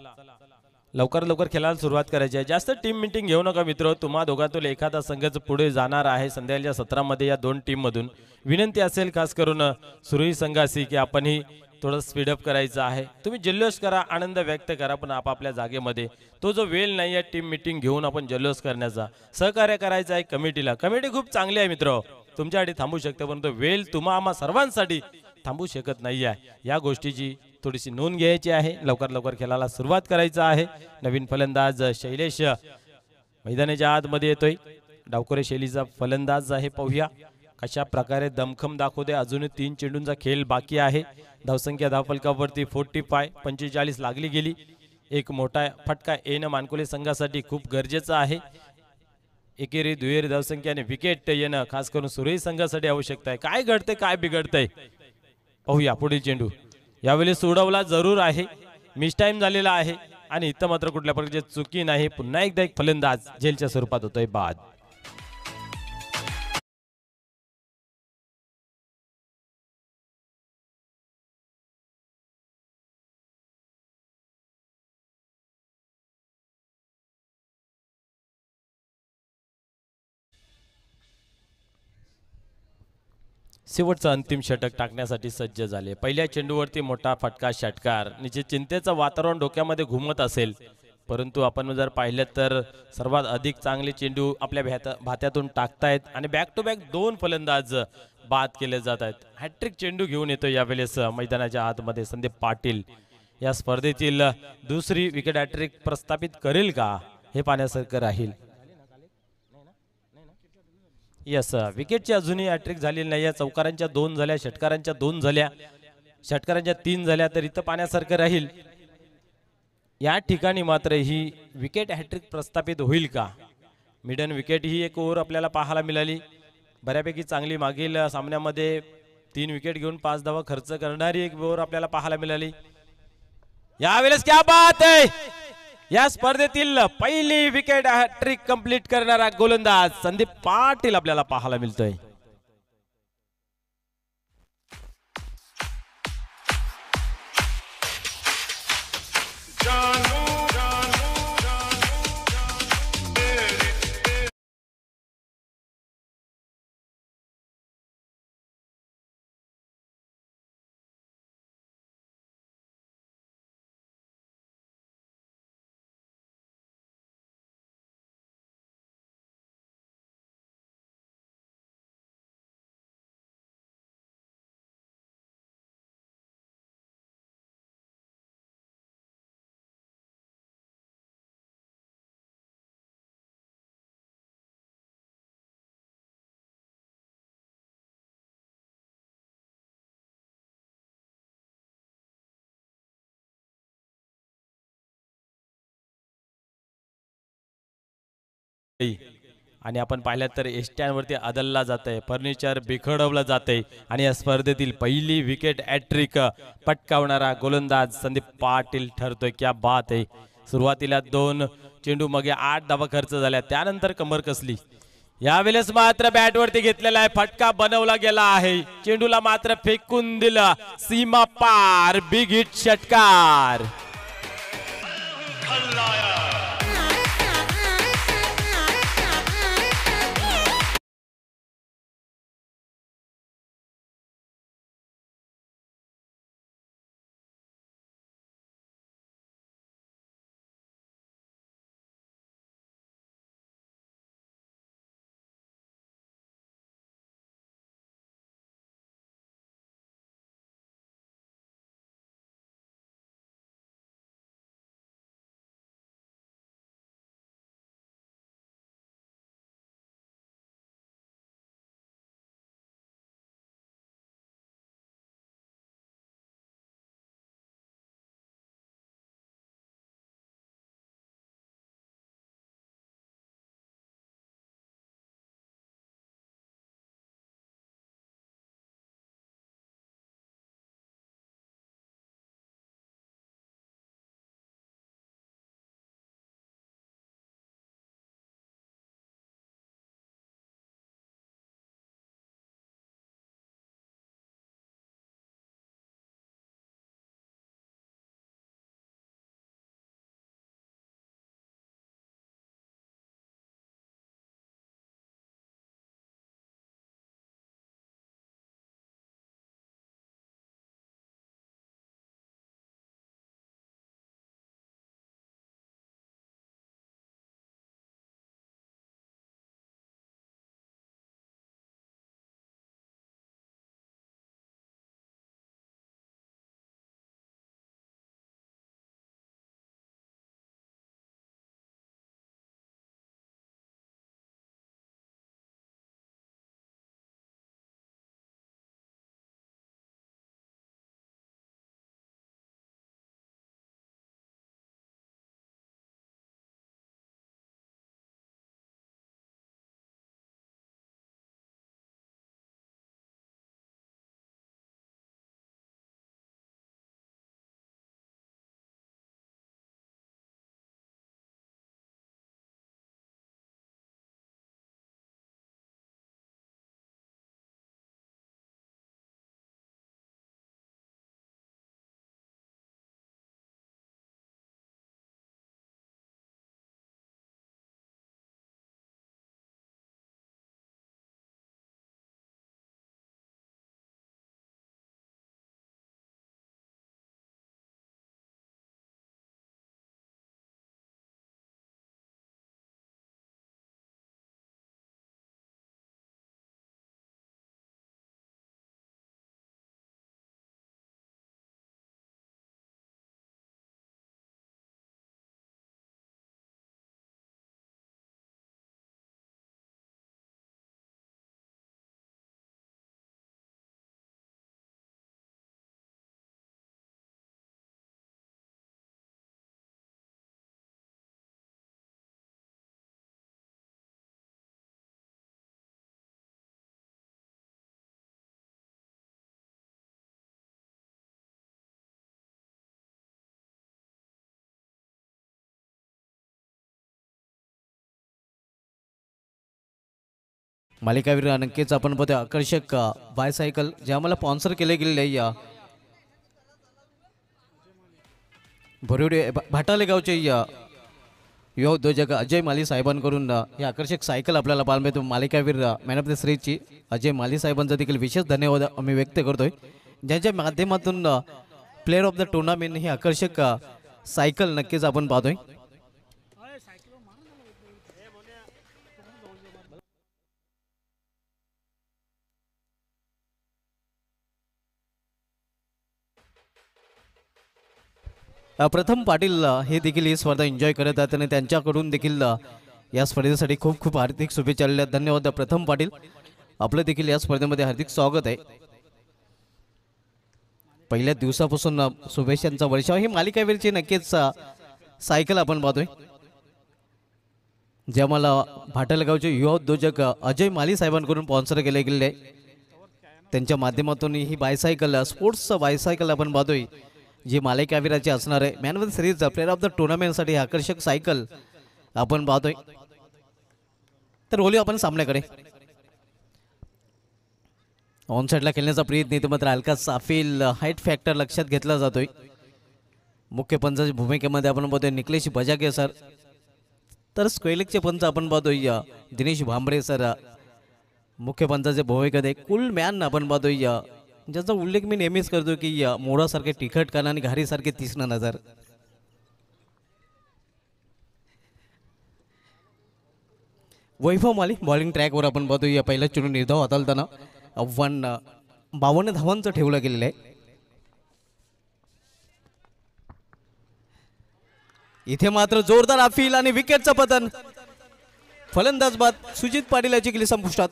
लवकर लवकर खेळायला सुरुवात करायची आहे. जास्त टीम मीटिंग घेऊ नका मित्र. तुम्हा दोघांतून एखादा संघच पुढे जाणार आहे संध्याकाळच्या सत्रामध्ये. या 2 टीम मधून विनंती असेल खास करून सुरई संघाशी की आपणही थोडं स्पीडअप करायचं आहे. तुम्ही जल्लोष करा, आनंद व्यक्त करा, पण आपापल्या जागेमध्ये. तो जो वेळ नाही आहे टीम मीटिंग घेऊन आपण जल्लोष करण्याचा, सहकार्य करायचं आहे कमिटीला. कमिटी खूप चांगली आहे मित्र, तुमच्यासाठी थांबू शकते परंतु वेळ तुम्हा आम्हा सर्वांसाठी थांबू शकत नाही आहे. या गोष्टीची थोडीशी नोंद घ्यायची आहे. लवकर लवकर खेळायला सुरुवात करायचं आहे. नवीन फलंदाज शैलेश मैदानाच्या आतमध्ये येतोय. डावखोरे शैलीचा फलंदाज आहे. पाहूया कशा प्रकारे दमखम दाखवते. अजूनही 3 चेंडूंचा खेळ बाकी आहे. धावसंख्या धावफलकावरती 45. 45 लागली गेली. एक मोठा फटका येणं मानकोली संघासाठी खूप गरजेचं आहे. एकेरी दुहेरी धावसंख्या आणि विकेट येणं खास करून सुरेश संघासाठी आवश्यकता आहे. काय घडतंय काय बिघडतंय पाहूया. पुढील चेंडू यावेळी सोडवला जरूर आहे, मिस टाइम झालेला आहे आणि इथं मात्र कुठल्या प्रकारची चुकी नाही. पुन्हा एकदा एक फलंदाज झेलच्या स्वरूपात होतोय बाद. शेवटचं अंतिम षटक टाकण्यासाठी सज्ज झाले. पहिल्या चेंडूवरती मोठा फटका षटकार, निश्चित चिंतेचं वातावरण डोक्यामध्ये घुमत असेल, परंतु आपण जर पाहिलं तर सर्वात अधिक चांगले चेंडू आपल्या भात्यातून टाकतायत आणि बॅक टू बॅक 2 फलंदाज बाद केले जात आहेत. हॅट्रिक चेंडू घेऊन येतो यावेळेस मैदानाच्या आतमध्ये संदीप पाटील. या स्पर्धेतील दुसरी विकेट हॅट्रिक प्रस्थापित करेल का हे पाहण्यासारखं राहील. यस, विकेटची अजूनही हॅट्रिक झालेली नाही. या चौकारांच्या 2 झाल्या, षटकारांच्या 2 झाल्या, षटकारांच्या 3 झाल्या, तर इथं पाहण्यासारखं राहील या ठिकाणी मात्र ही विकेट हॅट्रिक प्रस्थापित होईल का. मिडन विकेट ही एक ओव्हर आपल्याला पाहायला मिळाली. बऱ्यापैकी चांगली मागील सामन्यामध्ये 3 विकेट घेऊन 5 धावा खर्च करणारी एक ओव्हर आपल्याला पाहायला मिळाली. यावेळेस क्या बात आहे, या स्पर्धेतील पहिली विकेट हॅट्रिक कंप्लीट करणारा गोलंदाज संदीप पाटील आपल्याला पाहायला मिळतोय. आणि आपण पाहिलं तर एसट्यांवरती अदलला जातंय, फर्निचर बिखडवलं जातंय आणि या स्पर्धेतील पहिली विकेट हॅट्रिक पटकावणारा गोलंदाज संदीप पाटील ठरतोय. क्या बात आहे. सुरुवातीला 2 चेंडू मगे 8 धावा खर्च झाल्या, त्यानंतर कमर कसली. यावेळेस मात्र बॅटवरती घेतलेला आहे, फटका बनवला गेला आहे, चेंडूला मात्र फेकून दिलं सीमा पार. बिग हिट षटकार. मालिकावीर नक्कीच आपण बघतो आकर्षक बायसायकल जे आम्हाला स्पॉन्सर केले गेलेले आहे या भरुडे भाटाले गावचे या युवा उद्योजक अजय माली साहेबांकडून हे आकर्षक सायकल आपल्याला पाहायला मिळतो। मालिकावीर मॅन ऑफ द सिरीजची अजय माली साहेबांचा देखील विशेष धन्यवाद आम्ही व्यक्त करतोय, ज्यांच्या माध्यमातून प्लेअर ऑफ द टुर्नामेंट ही आकर्षक सायकल नक्कीच आपण पाहतोय। प्रथम पाटील हे देखील ही स्पर्धा एन्जॉय करत आहेत आणि त्यांच्याकडून देखील या स्पर्धेसाठी खूप खूप हार्दिक शुभेच्छा आहेत। धन्यवाद प्रथम पाटील, आपलं देखील या स्पर्धेमध्ये हार्दिक स्वागत आहे। पहिल्या दिवसापासून शुभेच्छांचा वर्षाव ही मालिकावीरची नक्कीच सायकल आपण पाहतोय, जे आम्हाला भाटलगावचे युवा उद्योजक अजय माली साहेबांकडून स्पॉन्सर केले गेले आहे। त्यांच्या माध्यमातून ही बायसायकल स्पोर्ट्स बायसायकल आपण पाहतोय, जी मालिकावीराची असणार आहे। Man of the series player of the टुर्नामेंटसाठी आकर्षक सायकल आपण पाहतोय। तर बोलूया आपण सामन्याकडे। ऑन साइडला खेळण्याचा प्रयत्न येतो, मात्र हलका साफील हाईट फॅक्टर लक्षात घेतला जातोय। मुख्य पंचाची भूमिकेमध्ये आपण पाहतोय निकलेश बजागे सर, तर स्क्वेलिकचे पंच आपण पाहतोय दिनेश भांबरे सर। मुख्य पंचाचे भूमिकेमध्ये कुल मॅन आपण पाहतोय, ज्याचा उल्लेख मी नेहमीच करतो की मोरासारखे तिखट कान आणि घारीसारखे तीक्ष्ण नजर। वैभव माली बॉलिंग ट्रॅकवर आपण पाहतो, या पहिला चेंडू निर्धाव हाताळताना 52 धावांचं ठेवलं गेलेलं आहे। इथे मात्र जोरदार अपील आणि विकेटचं पतन, फलंदाज बाद सुजित पाटील याची केली संपुष्टात।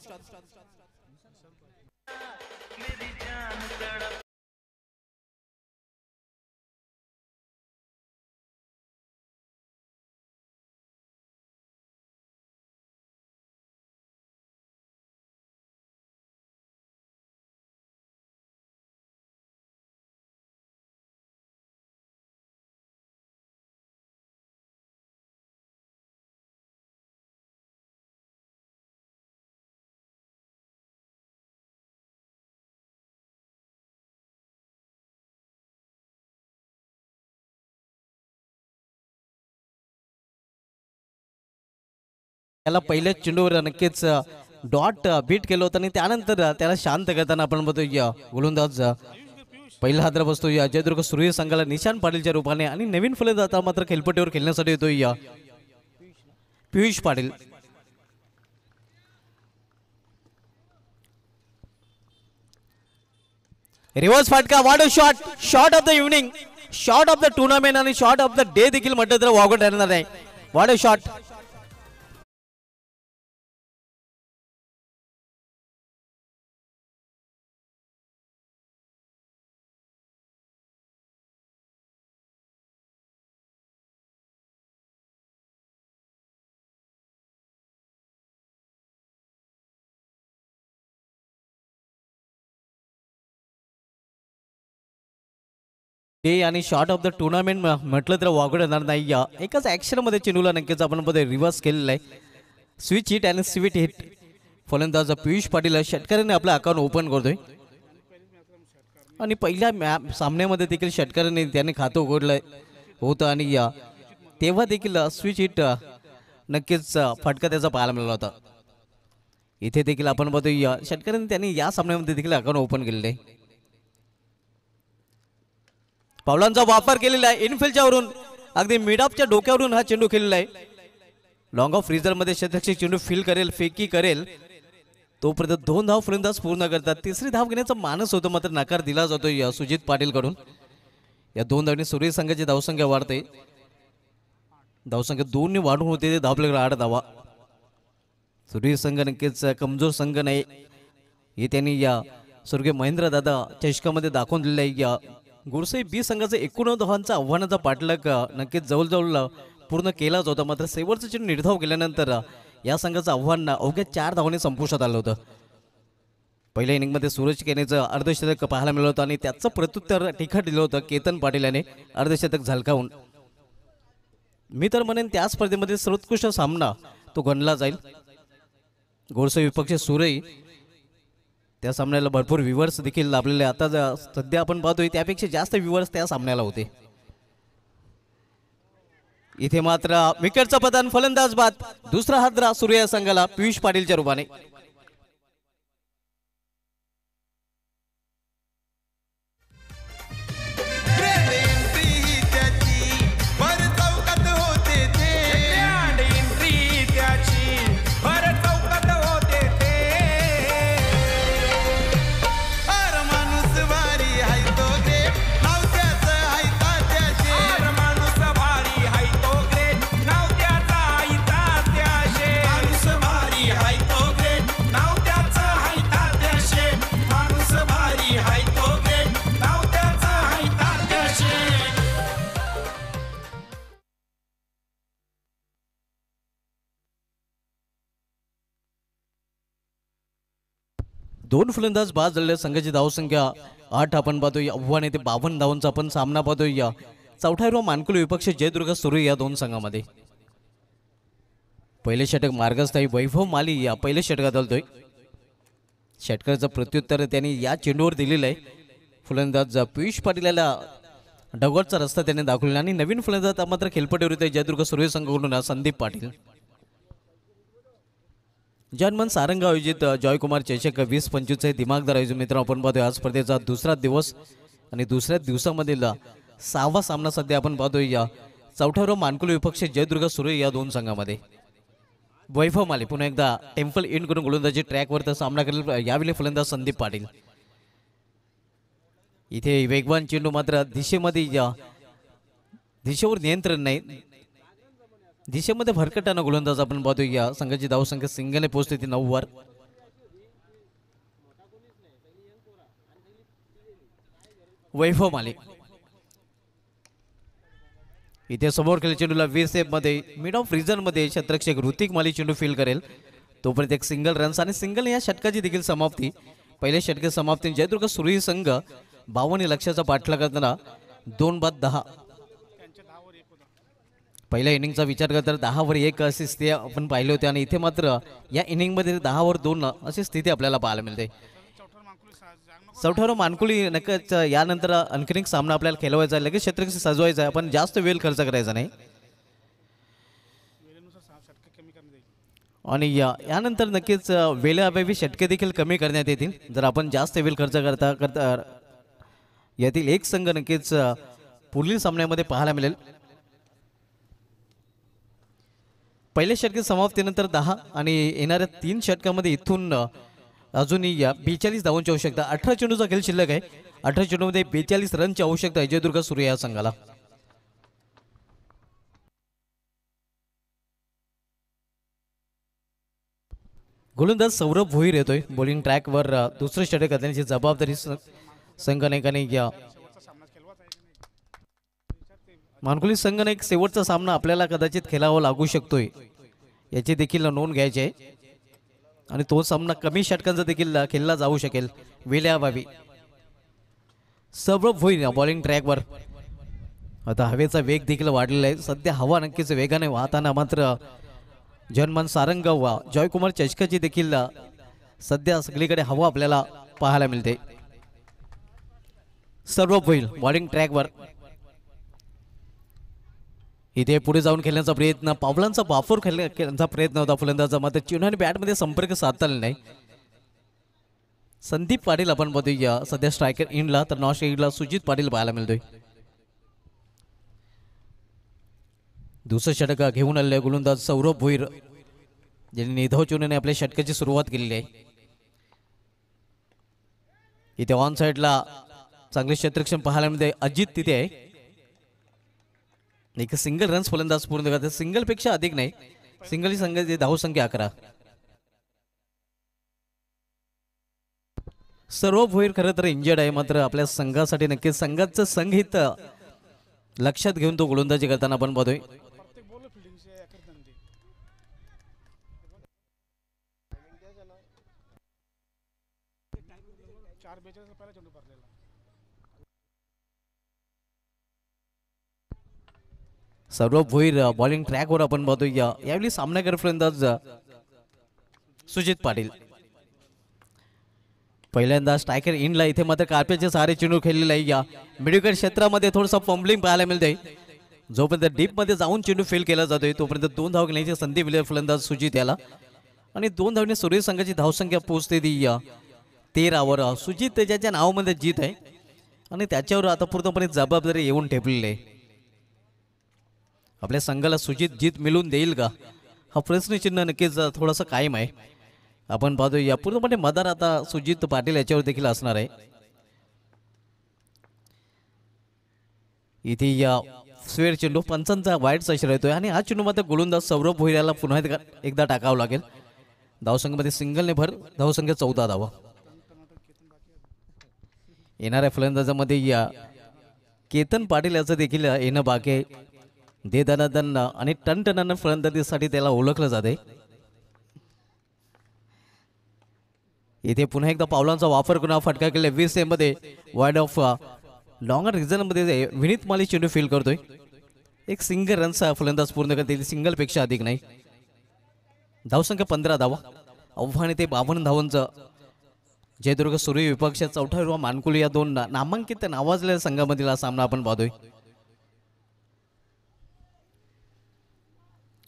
त्याला पहिल्या चेंडूवर नक्कीच डॉट बीट केलं होतं आणि त्यानंतर त्याला शांत करताना आपण बघतो गोलंदाज पहिला हादरा बसतो या जयदुर्ग सूर्य संघाला निशान पाटीलच्या रूपाने, आणि नवीन फलंदाज मात्र खेळपट्टीवर खेळण्यासाठी येतो या पियुष पाटील। रिव्हर्स फाटका, वाट shot, shot of the evening, shot of the tournament आणि शॉट ऑफ द डे देखील म्हटलं तर वावगं ठरणार आहे। वाट शॉट, आणि शॉट ऑफ द टुर्नामेंट म्हटलं तर वागड येणार नाही। या एकाच ॲक्शनमध्ये चेंडूला नक्कीच आपण मध्ये रिव्हर्स केलेलं आहे। स्विच हिट आणि स्वीट हिट, फलंदाज पियुष पाटील षटकाराने आपलं अकाउंट ओपन करतोय, आणि पहिल्या सामन्यामध्ये देखील षटकाराने त्याने खातं उघडलं होतं, आणि या तेव्हा देखील स्विच हिट नक्कीच फटका त्याचा पाहायला मिळाला होता। इथे देखील आपण बघतोय षटकाराने त्यांनी या सामन्यामध्ये देखील अकाउंट ओपन केलेलं आहे। पावलांचा वापर केलेला आहे, इनफिल्डच्या वरून अगदी मिड ऑफच्या डोक्यावरून हा चेंडू खेळलेला आहे। लॉंग ऑफ फ्रीजर मध्ये शतरक्षक चेंडू फील करेल, फेकी करेल, तोपर्यंत 2 धाव फलंदाज पूर्ण करतात। तिसरी धाव घेण्याचा मानस होतो, मात्र नकार दिला जातो या सुजित पाटील कडून। या 2 धावनी सूर्य संघाची धावसंख्या वाढते, धावसंख्या 2 ने वाढून होते ते धावले 8 धावा। सूर्य संघ नक्कीच कमजोर संघ नाही, हे त्यांनी या स्वर्गीय महेंद्र दादा चषकामध्ये दाखवून दिलेलं आहे। या गुरसे बी संघाचा 89 धावांचा आव्हानाचा पाठलाग नक्कीच जवळजवळ पूर्ण केलाच होता, मात्र शेवटचं चेंडू निर्धाव केल्यानंतर या संघाचं आव्हान अवघ्या 4 धावांनी संपुष्टात आलं होतं। पहिल्या इनिंगमध्ये सूरज केनेचं अर्धशतक पाहायला मिळालं होतं, आणि त्याचं प्रत्युत्तर तिखट दिलं होतं केतन पाटील याने अर्धशतक झलकावून। मी तर म्हणेन त्या स्पर्धेमध्ये सर्वोत्कृष्ट सामना तो गणला जाईल। गोडसे विपक्ष सुरई त्या सामन्याला भरपूर व्ह्यूअर्स देखील लाभलेले. आता सध्या आपण पाहतोय त्यापेक्षा जास्त व्ह्यूअर्स त्या सामन्याला होते. इथे मात्र विकेटचा पतन, फलंदाज बाद. दुसरा हादरा सूर्य संघाला पियुष पाटीलच्या रूपाने. दोन फलंदाज बाद झालेल्या संघाची धावसंख्या 8 आपण पाहतोय. आव्हान येते 52 धावांचा आपण सामना पाहतोय. चौथा मानकुल विपक्ष जयदुर्ग सुरू या दोन संघामध्ये. पहिले षटक मार्गस्थायी वैभव माली या पहिले षटकात आलतोय. षटकाचं प्रत्युत्तर त्यांनी या चेंडूवर दिलेलं आहे. फलंदाज पियुष पाटील याला डगॉटचा रस्ता त्याने दाखवला आणि नवीन फलंदाज मात्र खेळपट्टीवर येतोय जयदुर्ग सुरू संघाकडून संदीप पाटील. जनमन सारंग आयोजित जॉयकुमार चषक 20-25 दिमागदार आयोजन मित्र आपण पाहतोय. आज स्पर्धेचा दुसरा दिवस आणि दुसऱ्या दिवसामधील 6वा सामना सध्या आपण पाहतोय. या चौथ्यावर मानकुल विपक्ष जयदुर्ग सुरू या दोन संघामध्ये. वैभव माली पुन्हा एकदा टेम्पल इन करून गोलंदाजी ट्रॅकवर सामना करेल. यावेळी फलंदाज संदीप पाटील. इथे वेगवान चेंडू मात्र दिशेवर नियंत्रण नाही. दिशेमध्ये भरकटाना गोलंदाज आपण पाहतोय. या संघाची धावसंख्या सिंगलने पोहोचते ती 9 वर. वैभव माली इथे समोर खेळ चेंडूला वीरसेफ मध्ये मिड ऑफ रिजन मध्ये क्षेत्ररक्षक ऋतिक माली चेंडू फील करेल. तोपर्यंत एक सिंगल रन्स आणि सिंगल या षटकाची देखील समाप्ती. पहिल्या षटकाची समाप्ती जयदुर्ग सुरई संघ 52 लक्ष्याचा पाठलाग करताना 2 बाद 10. पहिल्या इनिंगचा विचार करता 10 वर 1 अशी स्थिती आपण पाहिले होते आणि इथे मात्र या इनिंगमध्ये 10 वर 2 अशी स्थिती आपल्याला पाहायला मिळते. चौथ्यावर मानकुली नक्कीच यानंतर आणखीन एक सामना आपल्याला खेळवायचा आहे. लगेच क्षेत्ररक्षक सजवायचा आहे. आपण जास्त वेळ खर्च करायचा नाही. आणि यानंतर नक्कीच वेळेअभावी षटके देखील कमी करण्यात येतील जर आपण जास्त वेळ खर्च करता यातील एक संघ नक्कीच पुढील सामन्यामध्ये पाहायला मिळेल. पहिल्या षटके समाप्तीनंतर 10 आणि येणाऱ्या 3 षटकामध्ये इथून अजूनही 42 धावांची आवश्यकता. 18 चेंडूचा खेळ शिल्लक आहे. 18 चेंडूमध्ये 42 रनची आवश्यकता आहे जयदुर्ग सुरू या संघाला. गोलंदाज सौरभ भोईर येतोय बॉलिंग ट्रॅकवर. दुसरं षटक करण्याची जबाबदारी संघ अनेकाने घ्या. मानकुली संघाने एक शेवटचा सामना आपल्याला कदाचित खेळावा लागू शकतोय याची देखील नोंद घ्यायची आहे आणि तो सामना कमी षटकांचा देखील खेळला जाऊ शकेल वेळेअभावी. सौरभ भोईर बॉलिंग ट्रॅकवर. आता हवेचा वेग देखील वाढलेला आहे. सध्या हवा नक्कीच वेगाने वाहताना मात्र जनमन सारंगाव जॉयकुमार चषकाची देखील सध्या सगळीकडे हवा आपल्याला पाहायला मिळते. सौरभ भोईर बॉलिंग ट्रॅकवर. इथे पुढे जाऊन खेळण्याचा प्रयत्न, पावलांचा वापर खेळण्याचा प्रयत्न होता फलंदाजा मात्र चेंडू बॅटमध्ये संपर्क साधता आला नाही. संदीप पाटील आपण बघूया सध्या स्ट्रायकर इनला तर नॉन स्ट्रायकरला सुजित पाटील पाहायला मिळतोय. दुसरं षटक घेऊन आलेले गोलंदाज सौरभ भोईर ज्यांनी निधव चुनेने आपल्या षटकाची सुरुवात केलेली आहे. इथे ऑन साइडला चांगले क्षेत्ररक्षण पाहायला मिळते. अजित तिथे आहे. एक सिंगल रन्स फलंदाज पूर्ण करतात. सिंगल पेक्षा अधिक नाही. सिंगल ही संघाची धावसंख्या 11. सर्व भोईर खरं तर इंजर्ड आहे मात्र आपल्या संघासाठी नक्कीच संघाचं संघहित लक्षात घेऊन तो गोलंदाजी करताना आपण बघतोय. सौरभ भोईर बॉलिंग ट्रॅकवर आपण बघतोय. यावेळी सामनाकर फलंदाज सुजित पाटील. पहिल्यांदा स्ट्रायकर इनला इथे मात्र कार्पेटचे सहारे चेंडू खेळलेला आहे. या मिडविकेट क्षेत्रामध्ये थोडंसं फंबलिंग पाहायला मिळते. जोपर्यंत डीपमध्ये जाऊन चेंडू फेल केला जातोय तोपर्यंत 2 धाव घेण्याची संधी मिळेल फलंदाज सुजित याला. आणि 2 धावने सूर्य संघाची धावसंख्या पोहोचते ती 13वर. सुजित त्याच्या नावामध्ये जीत आहे आणि त्याच्यावर आता पूर्णपणे जबाबदारी येऊन ठेपलेली आहे. आपल्या संघाला सुजित जीत मिळवून देईल का हा प्रश्नचिन्ह नक्कीच थोडासा कायम आहे. आपण पाहतो या पूर्णपणे मदार आता सुजित पाटील याच्यावर देखील असणार आहे. इथे या स्वेर चेंडू पंचांचा वाईटचा इशारा येतोय आणि हा चेंडू मात्र गोलंदाज सौरभ भोईर याला पुन्हा एकदा टाकावं लागेल. धावसंख्येमध्ये सिंगलने भर, धावसंख्या 14 धावा. येणाऱ्या फलंदाजामध्ये या केतन पाटील याचं देखील येणं बाकी आहे. दे दन आणि टनटनानं फलंदाजीसाठी त्याला ओळखलं जाते. इथे पुन्हा एकदा पावलांचा वापर करून फटका केला 20 मध्ये वाईड ऑफ लॉंगर रिझनमध्ये विनीत माली चेंडू फील करतोय. एक सिंगल रनचा फलंदाज पूर्ण करते, सिंगल पेक्षा अधिक नाही. धावसंख्या 15 धावा. आव्हान ते 52 धावांचं जयदुर्ग सूर्य विपक्ष चौथा हिरवा मानकुली या 2 नामांकित नावाजलेल्या संघामधील हा सामना आपण पाहतोय.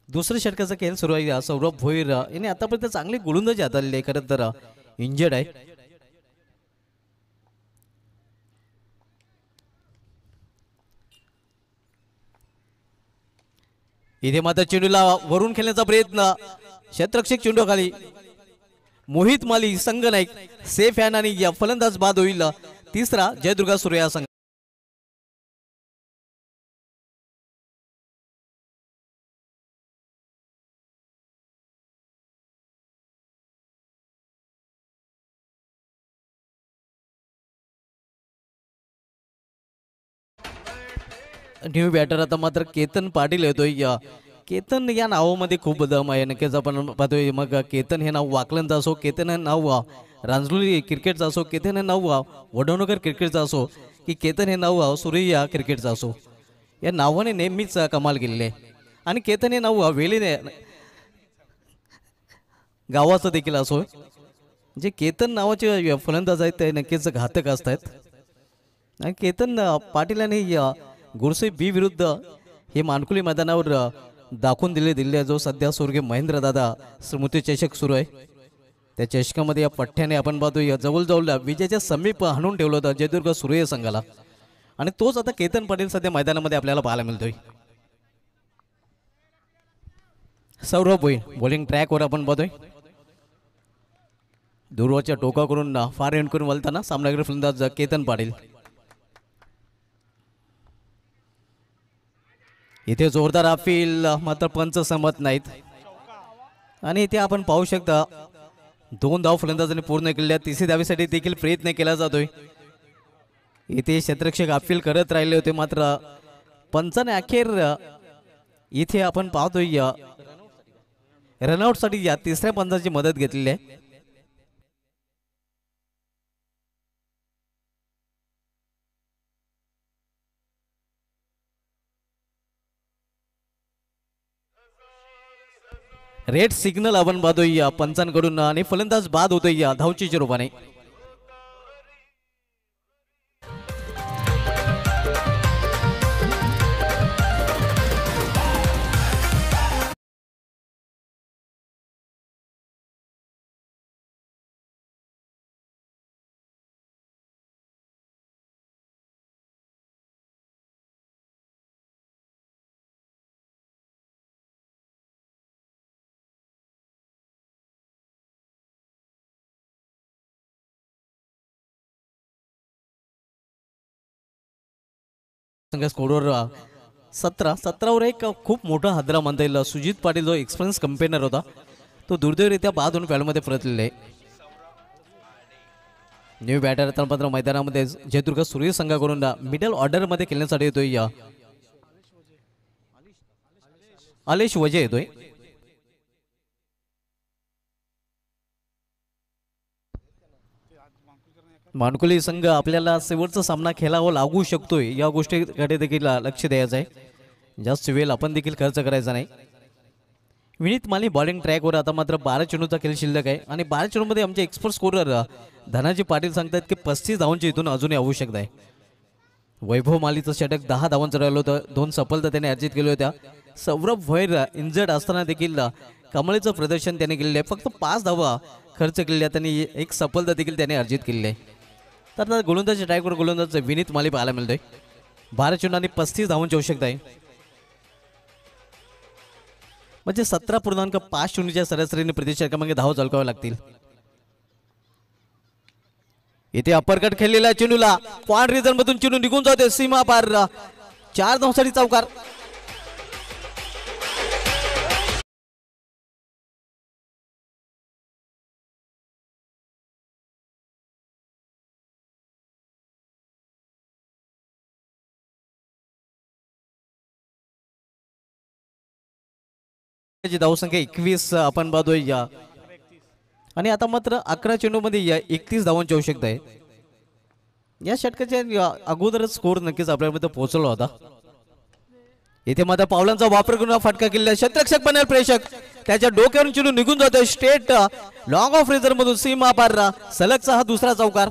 दुसऱ्या षटकाचा खेळ सुरू आहे. सौरभ भोईर याने आतापर्यंत चांगली गोलंदाजी हाताळली आहे. खरं तर इंजर्ड आहे. इथे मात्र चेंडूला वरून खेळण्याचा प्रयत्न, क्षेत्ररक्षक चेंडू खाली. मोहित माली संघ नाईक सेफ हॅन आणि या फलंदाज बाद होईल. तिसरा जयदुर्गा सूर्या संघ. न्यू बॅटर आता मात्र केतन पाटील येतोय. केतन या नावामध्ये खूप दम आहे. नक्कीच आपण पाहतोय. मग केतन हे नाव वाकलंचं असो, केतन हे नाव रांजणोली क्रिकेटचं असो, केतन हे नाव वडवणकर क्रिकेटचं असो, की केतन हे नाव सूर्या क्रिकेटचं असो, या नावाने नेहमीच कमाल केलेली आहे. आणि केतन हे नाव वेलीने गावाचं देखील असो. जे केतन नावाचे फलंदाज आहेत ते नक्कीच घातक असतात. आणि केतन पाटील यांनी गुरसे बी विरुद्ध हे मानकुली मैदानावर दाखवून दिले जो सध्या स्वर्गीय महेंद्र दादा स्मृती चषक सुरू आहे. त्या चषकामध्ये या पठ्ठ्याने आपण पाहतो जवळजवळ विजयाच्या समीप हाणून ठेवलं होतं जयदुर्ग सूर्य संघाला. आणि तोच आता केतन पाटील सध्या मैदानामध्ये आपल्याला पाहायला मिळतोय. सौरभ भोईर बॉलिंग ट्रॅकवर आपण पाहतोय. दूरवरच्या टोका करून फार एंड करून वळताना सामनावीर फलंदाज केतन पाटील. इथे जोरदार अपील मात्र पंच सहमत नाहीत. आणि इथे आपण पाहू शकता 2 धाव फलंदाजांनी पूर्ण केलेल्या. तिसरी धावेसाठी देखील प्रयत्न केला जातोय. इथे क्षेत्ररक्षक अपील करत राहिले होते मात्र पंचाने अखेर इथे आपण पाहतोय रनआउटसाठी या तिसऱ्या पंचाची मदत घेतलेली आहे. रेड सिग्नल आपण पाहतोय या पंचांकडून आणि फलंदाज बाद होतोय या धावचीच्या रूपाने. स्कोरवर 17 एक खूप मोठा हादरा म्हणता येईल. सुजित पाटील जो एक्सपिरियन्स कंपेनर होता तो दुर्दैवरित्या बाद होऊन फॅलमध्ये परतलेला आहे. न्यू बॅटर तर मात्र मैदानामध्ये जयदुर्ग सूर्य संघाकडून मिडल ऑर्डरमध्ये खेळण्यासाठी येतोय आलेश वजे येतोय. मानकुली संघ आपल्याला शेवटचा सामना खेळावा लागू शकतोय या गोष्टीकडे देखील लक्ष द्यायचं आहे. जास्त वेळ आपण देखील खर्च करायचा नाही. विनीत माली बॉलिंग ट्रॅकवर आता मात्र 12 चेंडूचा खेळ शिल्लक आहे आणि 12 चेंडूमध्ये आमचे एक्सपर्ट स्कोरर धनाजी पाटील सांगतात की 35 धावांची इथून अजूनही आवश्यकता आहे. वैभव मालीचं षटक 10 धावांचं राहिलं होतं. 2 सफलता त्याने अर्जित केल्या होत्या. सौरभ भैर इंजर्ड असताना देखील कमालीचं प्रदर्शन त्याने केलेलं आहे. फक्त 5 धावा खर्च केलेल्या त्यांनी 1 सफलता देखील त्याने अर्जित केलेली आहे. तर आता गोलंदाजी ट्रॅकवर गोलंदाज विनीत माली पाहायला मिळतोय. 12 चेंडू आणि 35 धावांची आवश्यकता आहे. म्हणजे 17.5 चेंडूच्या सरासरीने प्रति षटकामागे धावा झळकाव्या लागतील. इथे अपरकट खेळलेला चेंडूला पॉइंट रिझन मधून चेंडू निघून जाते सीमा पार. 4 धावांसाठी चौकार. धावसंख्या 21 आपण पाहतोय या आणि आता मात्र 11 चेंडू मध्ये 31 धावांची आवश्यकता आहे. या षटकाच्या अगोदरच स्कोर नक्कीच आपल्यापर्यंत पोहोचला होता. इथे मात्र पावलांचा वापर करून फटका केलेला क्षेत्ररक्षक बनेल प्रेक्षक त्याच्या डोक्यावरून चेंडू निघून जातोय स्ट्रेट लॉंग ऑफ रेझर मधून सीमा पार. सलगचा हा दुसरा चौकार.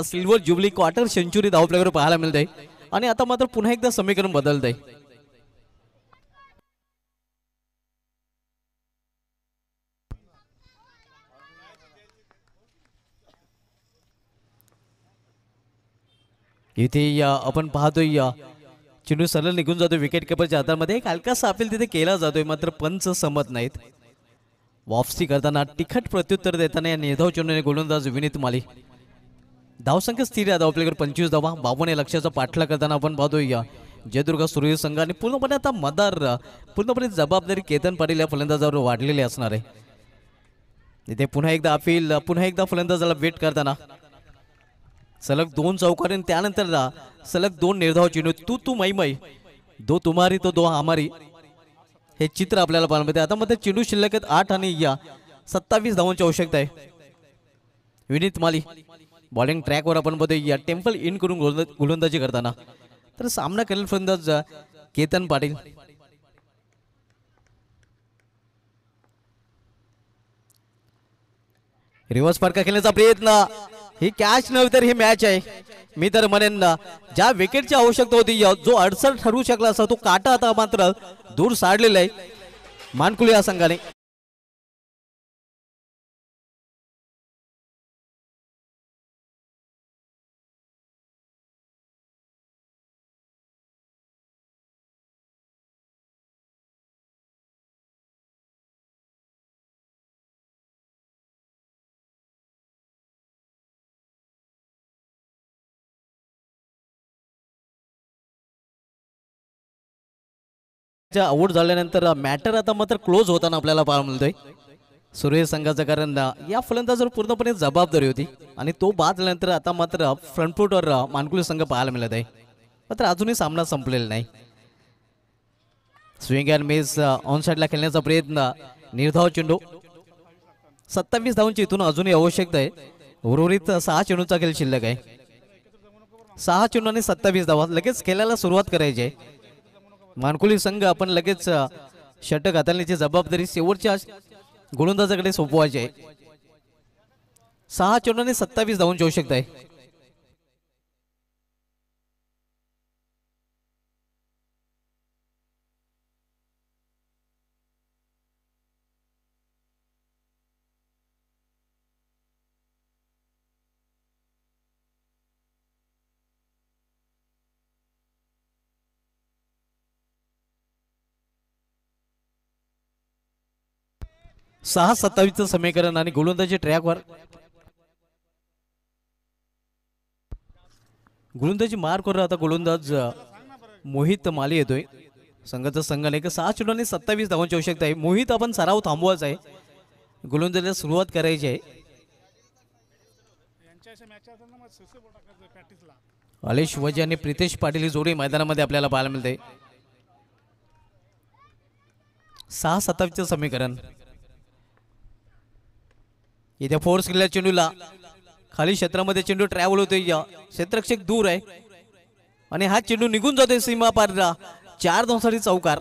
सिल्वर जुबली क्वार्टर सेंचुरी धावपल्यावर पाहायला मिळते आणि आता मात्र पुन्हा एकदा समीकरण बदलत आहे. इथे आपण पाहतोय चेंडू सरळ निघून जातोय विकेट किपरच्या हातामध्ये. एक हलकासा अपील तिथे केला जातोय मात्र पंच सहमत नाहीत. वापसी करताना तिखट प्रत्युत्तर देताना या निर्धाव चेंडूने गोलंदाज विनीत माली. धावसंख्या स्थिर आहे. धावपल्याकडे 25 धावा. 52 लक्षाचा पाठला करताना आपण पाहतोय जयदुर्ग सूर्य संघ आणि पूर्णपणे आता मदार पूर्णपणे जबाबदारी केतन पाटील या फलंदाजावर वाढलेली असणार आहे. इथे पुन्हा एकदा अपील. पुन्हा एकदा फलंदाजाला वेट करताना सलग 2 चौकार आणि त्यानंतर सलग 2 निर्धाव चेंडू. तू मै दो तुम्हारी तो दो हमारी हे चित्र आपल्याला पाहायला मिळते. आता मध्ये चेंडू शिल्लक आहेत 8 आणि 27 धावांची आवश्यकता आहे. विनीत माली बॉलिंग ट्रॅकवर आपण बघतोय टेम्पल इन करून गोलंदाजी करताना. तर सामना करेल फलंदाज केतन पाटील. रिव्हर्स फटका खेळण्याचा प्रयत्न. ही कॅच नव्हे तर ही मॅच आहे. मी तर म्हणेन ज्या विकेटची आवश्यकता होती जो 68 ठरवू शकला असता तो काटा आता मात्र दूर साडलेला आहे मानकुली या संघाने. आऊट झाल्यानंतर मॅटर आता मात्र क्लोज होताना आपल्याला पाहायला मिळतोय सूर्य संघाचं. कारण या फलंदाजावर पूर्णपणे जबाबदारी होती आणि तो बाद झाल्यानंतर आता मात्र फ्रंट फुटवर मानकुली संघ पाहायला मिळत आहे. मात्र अजूनही सामना संपलेला नाही. स्विंग अँड मिस ऑन साइडला खेळण्याचा प्रयत्न. निर्धाव चेंडू. 27 धावांची इथून अजूनही आवश्यकता आहे. उर्वरित 6 चेंडूचा खेळ शिल्लक आहे. 6 चेंडू आणि 27 धावा. लगेच खेळायला सुरुवात करायची आहे. मानकुली संघ आपण लगेच षटक हाताळण्याची जबाबदारी शेवटच्या गोलंदाजाकडे सोपवायची आहे. 6 चेंडू आणि 27 धावांची आवश्यकता आहे. सहा 27चं समीकरण आणि गोलंदाजी ट्रॅकवर गोलंदाजी मार्कवर आता गोलंदाज मोहित माली येतोय. संघाचा संघाने 6 चेंडू आणि 27 धावांची आवश्यकता आहे. मोहित आपण सराव थांबवायचा आहे. गोलंदाजीला सुरुवात करायची आहे. आलेश वजे आणि प्रितेश पाटील ही जोडी मैदानामध्ये आपल्याला पाहायला मिळते. 6-27 समीकरण. इथे फोर्स केलेल्या चेंडूला खाली क्षेत्रामध्ये चेंडू ट्रॅव्हल होतोय. क्षेत्ररक्षक दूर आहे आणि हा चेंडू निघून जातोय सीमा पारला. 4 धावांसाठी चौकार.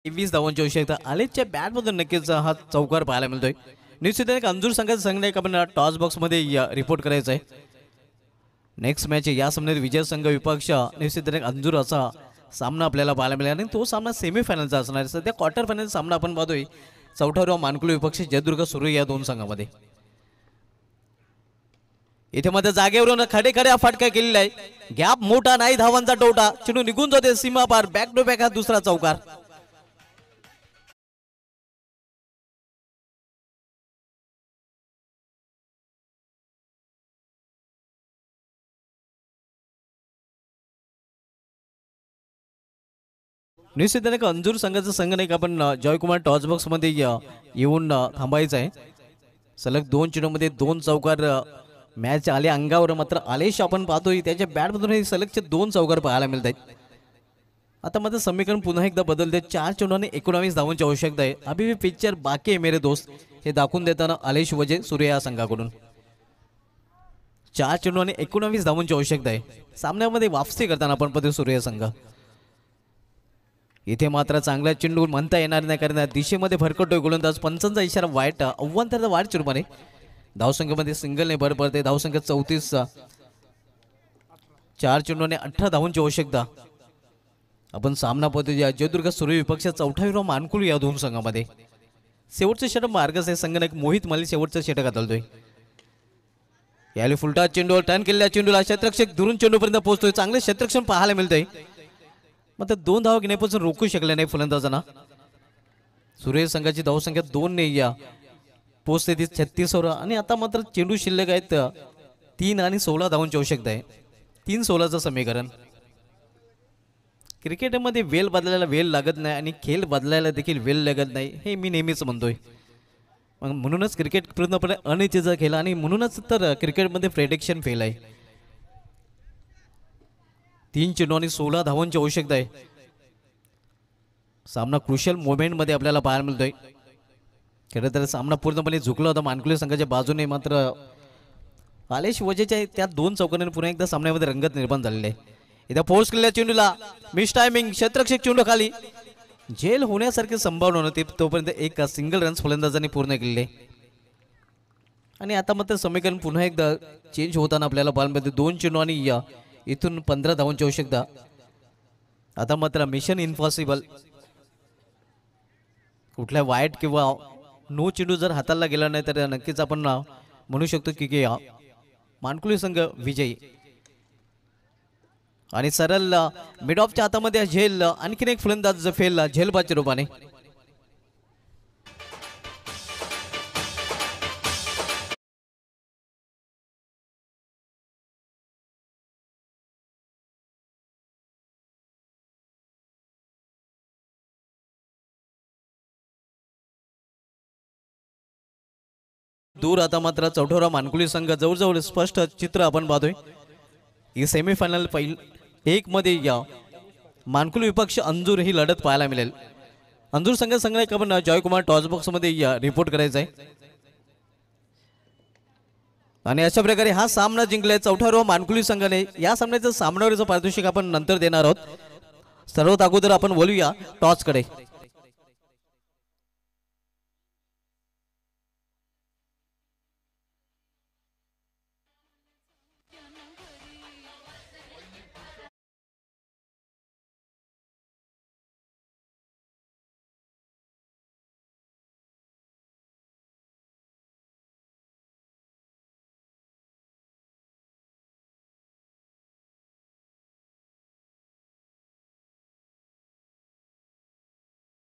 वीस धावांची आवश्यकता. आलेच्या बॅटमधून नक्कीच हा चौकार पाहायला मिळतोय. निश्चित एक अंजूर संघाचा संघ एक आपण टॉस बॉक्स मध्ये रिपोर्ट करायचा आहे. नेक्स्ट मॅच या सामन्यात विजय संघ विपक्ष निश्चित एक अंजूर असा सामना आपल्याला पाहायला मिळेल आणि तो सामना सेमीफायनलचा असणार आहे. सध्या क्वार्टर फायनल सामना आपण पाहतोय. 4वा मानकुली विपक्ष जयदुर्ग सुरू या दोन संघामध्ये. इथे मध्ये जागेवरून खडे खडे फटका केलेला आहे. गॅप मोठा नाही, धावांचा टोटा. चेंडू निघून जाते सीमा पार. बॅक टू बॅक हा दुसरा चौकार. निश्चितपणे अंजूर संघाचा संघ नाही का आपण जयकुमार टॉस बॉक्स मध्ये येऊन थांबायचं आहे. सलग 2 चेंडूमध्ये 2 चौकार मॅच आले अंगावर. मात्र आलेश आपण पाहतोय त्याच्या बॅटमधून हे सलगचे 2 चौकार पाहायला मिळत आहेत. आता मात्र समीकरण पुन्हा एकदा बदलते. 4 चेंडूने 19 धावांची आवश्यकता आहे. अभी भी पिक्चर बाकी आहे मेरे दोस्त हे दाखवून देताना आलेश वजे सूर्य या संघाकडून. 4 चेंडूने 19 धावांची आवश्यकता आहे. सामन्यामध्ये वापसी करताना आपण पाहतोय सूर्य संघ. इथे मात्र चांगला चेंडू म्हणता येणार नाही कारण दिशेमध्ये भरकटतोय गोलंदाज. पंचांचा इशारा वाईट. आव्हान त्याचा वाईट चुरमाने. धावसंख्येमध्ये सिंगलने भर पडते. धावसंख्या 34. 4 चेंडूने 18 धावांची आवश्यकता. आपण सामना पाहतोय जयदुर्ग सूर्य विपक्ष 4वा मानकुल या दोन संघामध्ये. शेवटचं षटक मार्गच आहे. संघनायक मोहित मलिक शेवटचं षटक हाताळतोय. यावेळी फुलटा चेंडूवर टर्न केलेल्या चेंडूला क्षेत्ररक्षक दुरून चेंडूपर्यंत पोहोचतोय. चांगले क्षेत्ररक्षण पाहायला मिळतंय. मात्र 2 धावा घेण्यापासून रोखू शकले नाही फलंदाजांना. सूर्य संघाची धावसंख्या 2 ने पोहोचते ती 36 आणि आता मात्र चेंडू शिल्लक आहेत 3 आणि 16 धावांची आवश्यकता आहे. 3-16चं समीकरण. क्रिकेटमध्ये वेळ बदलायला वेळ लागत नाही आणि खेळ बदलायला देखील वेळ लागत नाही हे मी नेहमीच म्हणतोय. मग म्हणूनच क्रिकेट पूर्णपणे अनिश्चितचा खेळ आणि म्हणूनच तर क्रिकेटमध्ये प्रेडिक्शन फेल आहे. 3 चेंडू आणि 16 धावांची आवश्यकता आहे. सामना क्रुशियल मोमेंटमध्ये आपल्याला पाहायला मिळतोय. खरं तर सामना पूर्णपणे झुकला होता मानकुली संघाच्या बाजूने. मात्र आलेश वजेच्या त्या 2 चौकांनी पुन्हा एकदा सामन्यामध्ये रंगत निर्माण झालेली आहे. इथं फोर्स केलेल्या चेंडूला मिस टायमिंग. क्षेत्ररक्षक चेंडू खाली. जेल होण्यासारखे संभावना होती तोपर्यंत एक सिंगल रन्स फलंदाजांनी पूर्ण केलेले. आणि आता मात्र समीकरण पुन्हा एकदा चेंज होताना आपल्याला पाहायला मिळते. 2 चेंडू आणि इथून 15 धावांची आवश्यकता. आता मात्र मिशन इम्पॉसिबल. कुठल्या वाईट किंवा नो चेंडू जर हाताला गेला नाही तर नक्कीच आपण म्हणू शकतो की मानकुली संघ विजयी. आणि सरळ मिड ऑफच्या हातामध्ये झेल. आणखीन एक फलंदाज फेल झेलबाच्या रूपाने. दूर आता मात्र 4वा मानकुली संघ जवळजवळ स्पष्ट चित्र आपण पाहतोय. ही सेमीफायनल एक मध्ये मानकुली विपक्ष अंजूर ही लढत पाहायला मिळेल. अंजूर संघ एक आपण जयकुमार टॉस बॉक्स मध्ये रिपोर्ट करायचा आहे. आणि अशा प्रकारे हा सामना जिंकलाय 4वा मानकुली संघाने. या सामन्याचं सामन्यावरचं पारितोषिक आपण नंतर देणार आहोत. सर्वात अगोदर आपण बोलूया टॉस कडे.